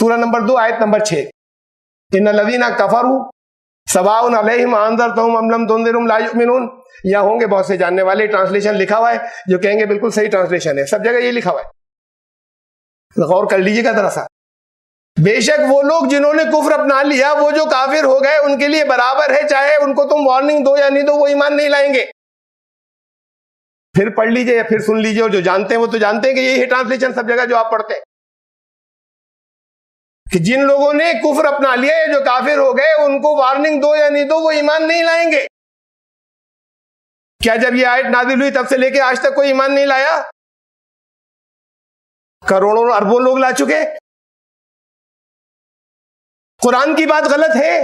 सूरा नंबर 2 आयत नंबर 6, इन्नल्लज़ीना कफरू सवाउन अलैहिम अनज़रतहुम अम लम तुनज़िरहुम ला युमिनून। या होंगे बहुत से जानने वाले, ट्रांसलेशन लिखा हुआ है जो कहेंगे बिल्कुल सही ट्रांसलेशन है, सब जगह ये लिखा हुआ है, गौर कर लीजिएगा जरा सा। बेशक वो लोग जिन्होंने कुफ्र अपना लिया, वो जो काफिर हो गए, उनके लिए बराबर है, चाहे उनको तुम वार्निंग दो या नहीं दो, वो ईमान नहीं लाएंगे। फिर पढ़ लीजिए या फिर सुन लीजिए, और जो जानते हैं वो तो जानते हैं कि यही है ट्रांसलेशन सब जगह जो आप पढ़ते हैं, कि जिन लोगों ने कुफ्र अपना लिया या जो काफिर हो गए, उनको वार्निंग दो या नहीं दो, वो ईमान नहीं लाएंगे। क्या जब ये आयत नाजिल हुई तब से लेके आज तक कोई ईमान नहीं लाया? करोड़ों अरबों लोग ला चुके। कुरान की बात गलत है?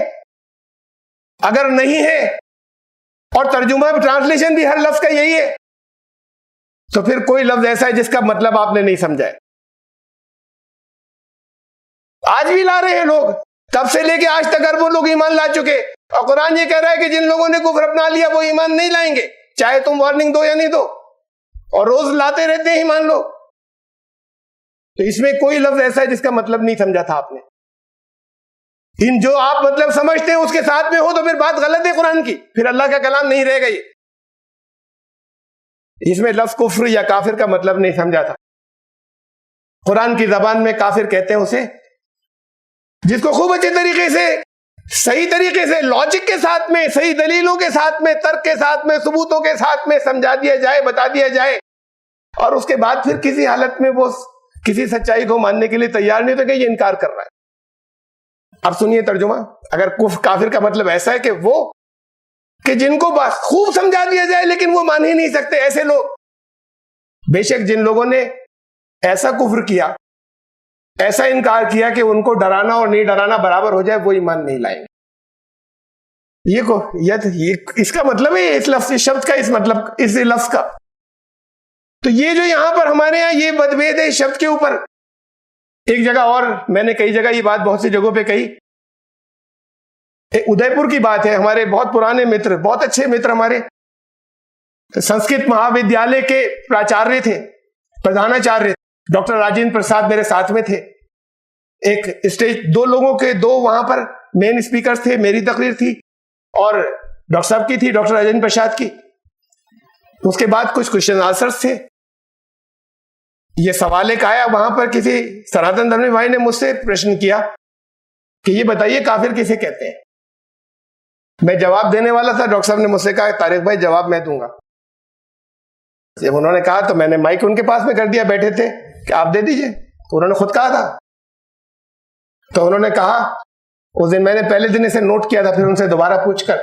अगर नहीं है, और तर्जुमा ट्रांसलेशन भी हर लफ्ज का यही है, तो फिर कोई लफ्ज ऐसा है जिसका मतलब आपने नहीं समझा है। आज भी ला रहे हैं लोग, तब से लेके आज तक अरबों लोग ईमान ला चुके, और कुरान ये कह रहा है कि जिन लोगों ने कुफ्र अपना लिया वो ईमान नहीं लाएंगे, चाहे तुम वार्निंग दो या नहीं दो, और रोज लाते रहते हैं ईमान लोग। तो इसमें कोई लफ्ज ऐसा है जिसका मतलब नहीं समझा था आपने। इन जो आप मतलब समझते हैं उसके साथ में हो तो फिर बात गलत है कुरान की, फिर अल्लाह का कलाम नहीं रहेगा ये। इसमें लफ्ज कुफ्र या काफिर का मतलब नहीं समझा था। कुरान की जबान में काफिर कहते हैं उसे जिसको खूब अच्छे तरीके से, सही तरीके से, लॉजिक के साथ में, सही दलीलों के साथ में, तर्क के साथ में, सबूतों के साथ में समझा दिया जाए, बता दिया जाए, और उसके बाद फिर किसी हालत में वो किसी सच्चाई को मानने के लिए तैयार नहीं, तो कि ये इनकार कर रहा है। अब सुनिए तर्जुमा। अगर काफिर का मतलब ऐसा है कि वो कि जिनको बस खूब समझा दिया जाए लेकिन वो मान ही नहीं सकते, ऐसे लोग, बेशक जिन लोगों ने ऐसा कुफ्र किया, ऐसा इनकार किया कि उनको डराना और नहीं डराना बराबर हो जाए, वो ईमान नहीं लाएंगे। ये इसका मतलब है इस लफ्ज, इस शब्द का, इस मतलब इस लफ्ज का। तो ये जो यहां पर हमारे यहां ये मतभेद है इस शब्द के ऊपर। एक जगह, और मैंने कई जगह ये बात बहुत सी जगहों पे कही, उदयपुर की बात है। हमारे बहुत पुराने मित्र, बहुत अच्छे मित्र हमारे, संस्कृत महाविद्यालय के प्राचार्य थे, प्रधानाचार्य डॉक्टर राजेंद्र प्रसाद मेरे साथ में थे। एक स्टेज, 2 लोगों के 2 वहां पर मेन स्पीकर थे, मेरी तकरीर थी और डॉक्टर साहब की थी, डॉक्टर राजेंद्र प्रसाद की। उसके बाद कुछ क्वेश्चन आंसर्स थे। ये सवाल एक आया वहां पर, किसी सनातन धर्मी भाई ने मुझसे प्रश्न किया कि ये बताइए काफिर किसे कहते हैं। मैं जवाब देने वाला था, डॉक्टर साहब ने मुझसे कहा तारिक भाई जवाब मैं दूंगा। जब उन्होंने कहा तो मैंने माइक उनके पास में कर दिया, बैठे थे, कि आप दे दीजिए। उन्होंने खुद कहा था, तो उन्होंने कहा, उस दिन मैंने पहले दिन इसे नोट किया था, फिर उनसे दोबारा पूछकर,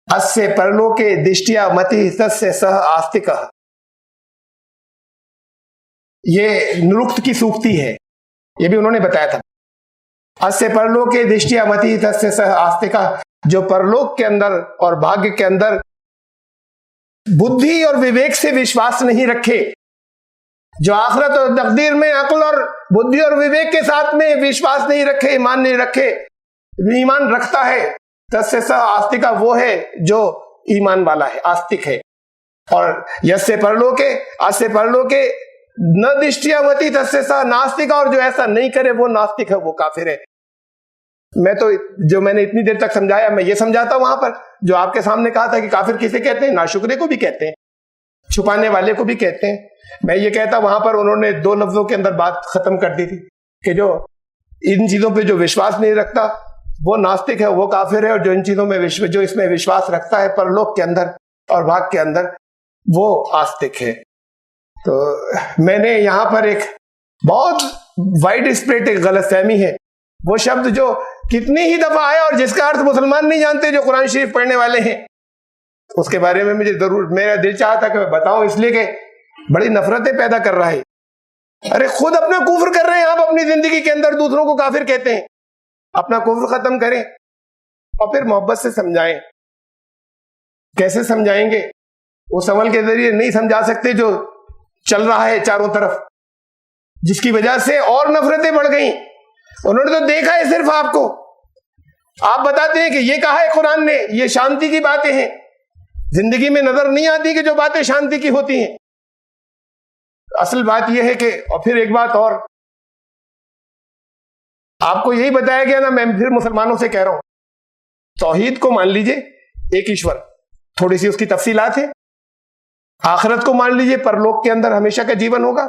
अस्य परलोके दिष्टिया मति तस्य सह आस्तिकः। ये निरुक्त की सूक्ति है, ये भी उन्होंने बताया था। अस्य परलोके दृष्टिया मति तस्य सह आस्तिका, जो परलोक के अंदर और भाग्य के अंदर बुद्धि और विवेक से विश्वास नहीं रखे, जो आखिरत और तकदीर में अक्ल और बुद्धि और विवेक के साथ में विश्वास नहीं रखे, ईमान नहीं रखे, ईमान रखता है, तस्य सह आस्तिका, वो है जो ईमान वाला है, आस्तिक है। और यस्य परलोके अस्य परलोके न दृष्टिया मति तस्य सह नास्तिका, और जो ऐसा नहीं करे वो नास्तिक है, वो काफिर है। मैं तो जो मैंने इतनी देर तक समझाया, मैं ये समझाता वहां पर जो आपके सामने कहा था कि काफिर किसे कहते हैं, नाशुक्रे को भी कहते हैं, छुपाने वाले को भी कहते हैं। मैं ये कहता वहां पर उन्होंने 2 लफ्जों के अंदर बात खत्म कर दी थी कि जो इन चीजों पे जो विश्वास नहीं रखता वो नास्तिक है, वो काफिर है, और जो इन चीजों में जो इसमें विश्वास रखता है परलोक के अंदर और भाग के अंदर, वो आस्तिक है। तो मैंने यहां पर एक बहुत वाइड स्प्रेड एक गलतफहमी है, वो शब्द जो कितनी ही दफा आया और जिसका अर्थ मुसलमान नहीं जानते जो कुरान शरीफ पढ़ने वाले हैं, उसके बारे में मुझे जरूर, मेरा दिल चाहा था कि मैं बताऊं, इसलिए कि बड़ी नफरतें पैदा कर रहा है। अरे खुद अपना कुफ्र कर रहे हैं आप अपनी जिंदगी के अंदर, दूसरों को काफिर कहते हैं। अपना कुफ्र खत्म करें और फिर मोहब्बत से समझाएं। कैसे समझाएंगे? उस अमल के जरिए नहीं समझा सकते जो चल रहा है चारों तरफ, जिसकी वजह से और नफरतें बढ़ गई। उन्होंने तो देखा है सिर्फ आपको, आप बताते हैं कि ये कहा है कुरान ने, ये शांति की बातें हैं, जिंदगी में नजर नहीं आती कि जो बातें शांति की होती हैं। असल बात यह है कि, और फिर एक बात और आपको यही बताया गया ना, मैं फिर मुसलमानों से कह रहा हूं, तौहीद को मान लीजिए एक ईश्वर, थोड़ी सी उसकी तफसीलात है। आखिरत को मान लीजिए परलोक के अंदर हमेशा का जीवन होगा,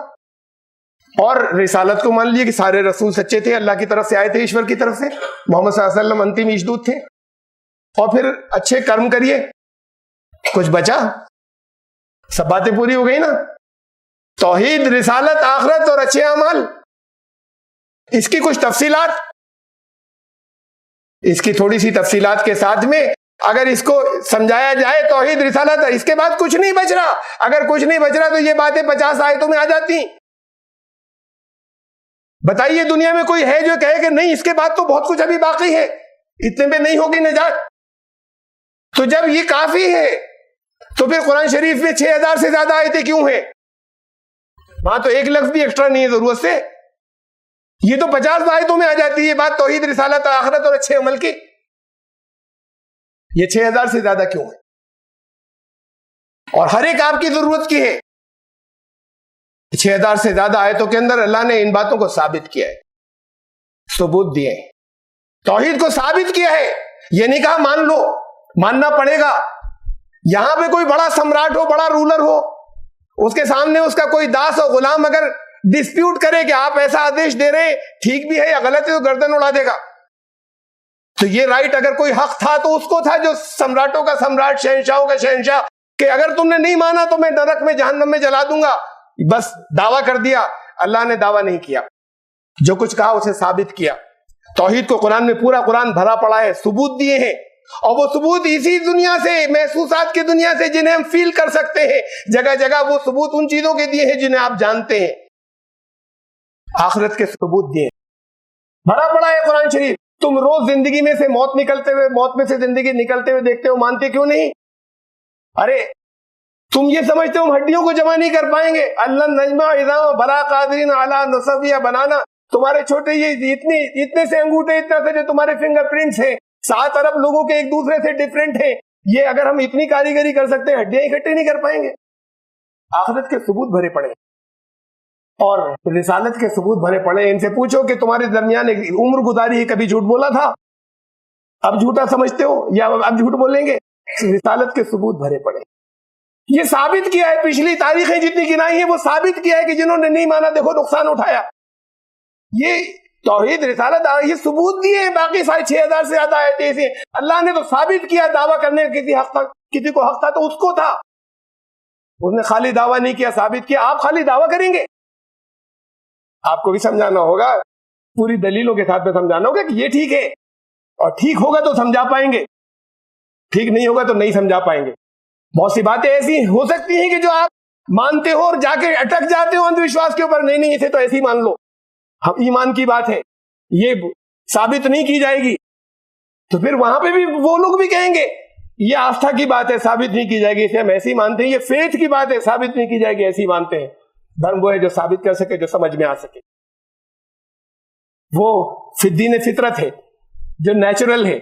और रिसालत को मान लीजिए कि सारे रसूल सच्चे थे, अल्लाह की तरफ से आए थे, ईश्वर की तरफ से, मोहम्मद सल्लल्लाहु अलैहि वसल्लम अंतिम ईशदूत थे। और फिर अच्छे कर्म करिए, कुछ बचा, सब बातें पूरी हो गई ना। तौहीद, रिसालत, आखिरत और अच्छे अमाल, इसकी कुछ तफसीलात, इसकी थोड़ी सी तफसीलात के साथ में अगर इसको समझाया जाए, तौहीद, रिसालत, इसके बाद कुछ नहीं बच रहा। अगर कुछ नहीं बच रहा तो ये बातें 50 आयतों में आ जाती। बताइए दुनिया में कोई है जो कहे कि नहीं इसके बाद तो बहुत कुछ अभी बाकी है, इतने पे नहीं होगी निजात? तो जब ये काफी है तो फिर कुरान शरीफ में 6000 से ज्यादा आयतें क्यों हैं? वहां तो एक लफ्ज भी एक्स्ट्रा नहीं है जरूरत से, ये तो 50 आयतों में आ जाती है बात तौहीद, रिसालत, आखिरत और अच्छे अमल की। ये 6000 से ज्यादा क्यों है? और हर एक आपकी जरूरत की है। 6000 से ज्यादा आयतों के अंदर अल्लाह ने इन बातों को साबित किया है, सबूत दिए हैं, तौहीद को साबित किया है। ये नहीं कहा मान लो, मानना पड़ेगा। यहां पे कोई बड़ा सम्राट हो, बड़ा रूलर हो, उसके सामने उसका कोई दास और गुलाम अगर डिस्प्यूट करे कि आप ऐसा आदेश दे रहे हैं, ठीक भी है या गलत है, तो गर्दन उड़ा देगा। तो ये राइट अगर कोई हक था तो उसको था, जो सम्राटों का सम्राट, शहंशाहों का शहंशाह, कि अगर तुमने नहीं माना तो मैं नरक में, जहन्नम में जला दूंगा। बस दावा कर दिया। अल्लाह ने दावा नहीं किया, जो कुछ कहा उसे साबित किया। तौहीद को कुरान में, पूरा कुरान भरा पड़ा है, सबूत दिए हैं, और वो सबूत इसी दुनिया से, महसूसात की दुनिया से, जिन्हें हम फील कर सकते हैं। जगह जगह वो सबूत उन चीजों के दिए हैं जिन्हें आप जानते हैं। आखिरत के सबूत दिए, भरा पड़ा है कुरान शरीफ। तुम रोज जिंदगी में से मौत निकलते हुए, मौत में से जिंदगी निकलते हुए देखते हो, मानते क्यों नहीं? अरे तुम ये समझते हो हम हड्डियों को जमा नहीं कर पाएंगे? अल्लाह नजमा इज़ाम बला कादिरिन अला नसबिया बनाना। तुम्हारे छोटे ये इतने से अंगूठे, इतना से जो तुम्हारे फिंगरप्रिंट्स हैं, 7 अरब लोगों के एक दूसरे से डिफरेंट हैं, ये अगर हम इतनी कारीगरी कर सकते हैं, हड्डियां इकट्ठी नहीं कर पाएंगे? आखिरत के सबूत भरे पड़े और रिसालत के सबूत भरे पड़े। इनसे पूछो कि तुम्हारे दरमियान एक उम्र गुजारी है, कभी झूठ बोला था? अब झूठा समझते हो या अब झूठ बोलेंगे? रिसालत के सबूत भरे पड़े। ये साबित किया है, पिछली तारीखें जितनी गिनाई है वो साबित किया है कि जिन्होंने नहीं माना देखो नुकसान उठाया। ये तौहीद, रिसालत, ये सबूत दिए हैं। बाकी सारे 6000 से ज्यादा आयतें ऐसी हैं। अल्लाह ने तो साबित किया, दावा करने किसी को हक था तो उसको था, उसने खाली दावा नहीं किया, साबित किया। आप खाली दावा करेंगे? आपको भी समझाना होगा, पूरी दलीलों के साथ में समझाना होगा कि ये ठीक है, और ठीक होगा तो समझा पाएंगे, ठीक नहीं होगा तो नहीं समझा पाएंगे। बहुत सी बातें ऐसी हो सकती हैं कि जो आप मानते हो और जाके अटक जाते हो अंधविश्वास के ऊपर, नहीं इसे तो ऐसे ही मान लो, हम ईमान की बात है, ये साबित नहीं की जाएगी, तो फिर वहां पे भी वो लोग भी कहेंगे ये आस्था की बात है, साबित नहीं की जाएगी, इसे हम ऐसी मानते हैं। ये फेथ की बात है, साबित नहीं की जाएगी, ऐसी मानते हैं। धर्म वो है जो साबित कर सके, जो समझ में आ सके, वो फिद्दीन फितरत है, जो नेचुरल है।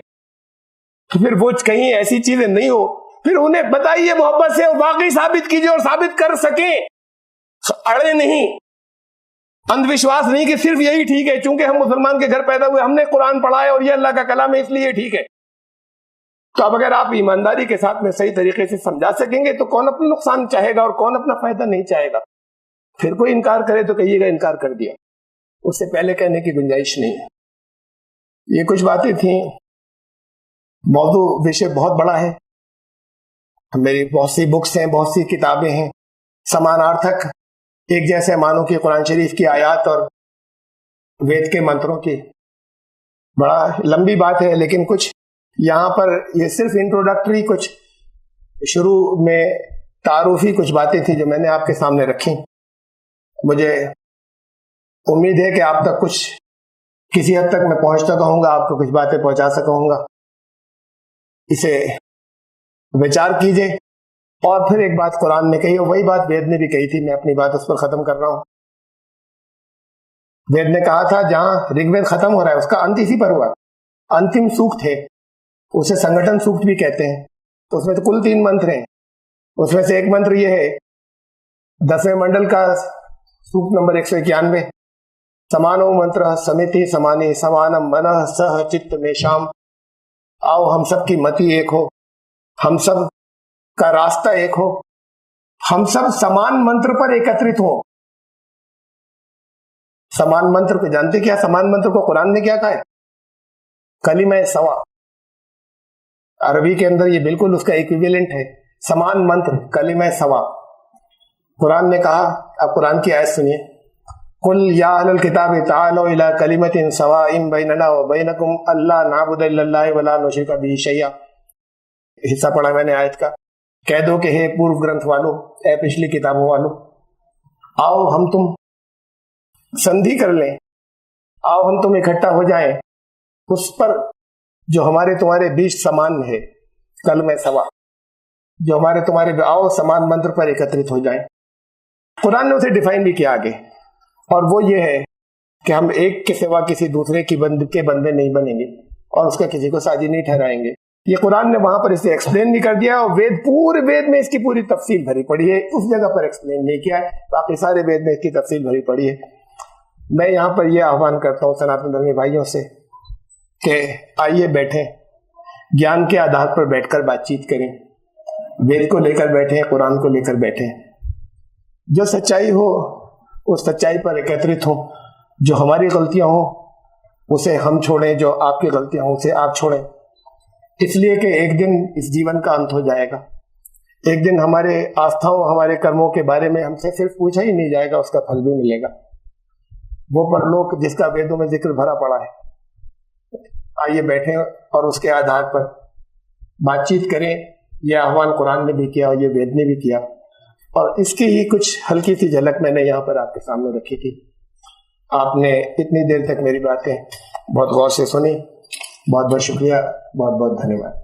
तो फिर वो कहीं ऐसी चीजें नहीं हो, फिर उन्हें बताइए मोहब्बत से, वाकई साबित कीजिए और साबित कर सके, अड़े नहीं। अंधविश्वास नहीं कि सिर्फ यही ठीक है, चूंकि हम मुसलमान के घर पैदा हुए, हमने कुरान पढ़ा है और ये अल्लाह का कलाम है इसलिए ठीक है। तो अब अगर आप ईमानदारी के साथ में सही तरीके से समझा सकेंगे तो कौन अपना नुकसान चाहेगा और कौन अपना फायदा नहीं चाहेगा। फिर कोई इनकार करे तो कहिएगा इनकार कर दिया, उससे पहले कहने की गुंजाइश नहीं है। ये कुछ बातें थी, मौजू विषय बहुत बड़ा है, मेरी बहुत सी बुक्स हैं, बहुत सी किताबें हैं, समानार्थक एक जैसे मानो कि कुरान शरीफ की आयत और वेद के मंत्रों की। बड़ा लंबी बात है, लेकिन कुछ यहाँ पर ये सिर्फ इंट्रोडक्टरी, कुछ शुरू में तारुफी कुछ बातें थी जो मैंने आपके सामने रखी। मुझे उम्मीद है कि आप तक कुछ किसी हद तक मैं पहुंचता कहूँगा, आपको कुछ बातें पहुंचा सकूंगा। इसे विचार कीजिए। और फिर एक बात कुरान ने कही और वही बात वेद ने भी कही थी, मैं अपनी बात उस पर खत्म कर रहा हूं। वेद ने कहा था जहां ऋग्वेद खत्म हो रहा है उसका अंत इसी पर हुआ। अंतिम सूक्त है, उसे संगठन सूक्त भी कहते हैं। तो उसमें तो कुल 3 मंत्र हैं, उसमें से एक मंत्र यह है 10वें मंडल का सूक्त नंबर 191, समानो मंत्र समिति समानी समानम मनः सह चित्त में शाम। आओ हम सब की मति एक हो, हम सब का रास्ता एक हो, हम सब समान मंत्र पर एकत्रित हो। समान मंत्र को जानते क्या? समान मंत्र को कुरान ने क्या कहा है? कलिमा सवा। अरबी के अंदर ये बिल्कुल उसका इक्विवेलेंट है, समान मंत्र कलिमा सवा। कुरान ने कहा, अब कुरान की आयत सुनिए, कुल या अहलल किताब ताअलू इला कलिमतिन सवाइन बैनना व बैनकुम अल्ला नाबुद इल्लल्लाह वला नुशरिका बिही शैया। हिस्सा पढ़ा मैंने आयत का। कह दो कि हे पूर्व ग्रंथ वालों, ए पिछली किताबों वालों, आओ हम तुम संधि कर लें, आओ हम तुम इकट्ठा हो जाएं उस पर जो हमारे तुम्हारे बीच समान है, कल में सवा, जो हमारे तुम्हारे, आओ समान मंत्र पर एकत्रित हो जाएं। कुरान ने उसे डिफाइन भी किया आगे, और वो ये है कि हम एक के सिवा किसी दूसरे के बंदे नहीं बनेंगे और उसका किसी को साजी नहीं ठहराएंगे। ये कुरान ने वहां पर इसे एक्सप्लेन भी कर दिया और पूरे वेद में इसकी पूरी तफसील भरी पड़ी है। उस जगह पर एक्सप्लेन नहीं किया है, बाकी सारे वेद में इसकी तफसील भरी पड़ी है। मैं यहाँ पर यह आह्वान करता हूँ सनातन धर्मी भाइयों से कि आइए बैठें, ज्ञान के आधार पर बैठकर बातचीत करें, वेद को लेकर बैठें, कुरान को लेकर बैठें, जो सच्चाई हो उस सच्चाई पर एकत्रित हो, जो हमारी गलतियां हो उसे हम छोड़ें, जो आपकी गलतियां हो उसे आप छोड़ें, इसलिए कि एक दिन इस जीवन का अंत हो जाएगा। एक दिन हमारे आस्थाओं, हमारे कर्मों के बारे में हमसे सिर्फ पूछा ही नहीं जाएगा, उसका फल भी मिलेगा, वो परलोक जिसका वेदों में जिक्र भरा पड़ा है। आइए बैठें और उसके आधार पर बातचीत करें। यह आह्वान कुरान ने भी किया और ये वेद ने भी किया, और इसकी ही कुछ हल्की सी झलक मैंने यहाँ पर आपके सामने रखी थी। आपने इतनी देर तक मेरी बातें बहुत गौर से सुनी, बहुत बहुत शुक्रिया, बहुत बहुत धन्यवाद।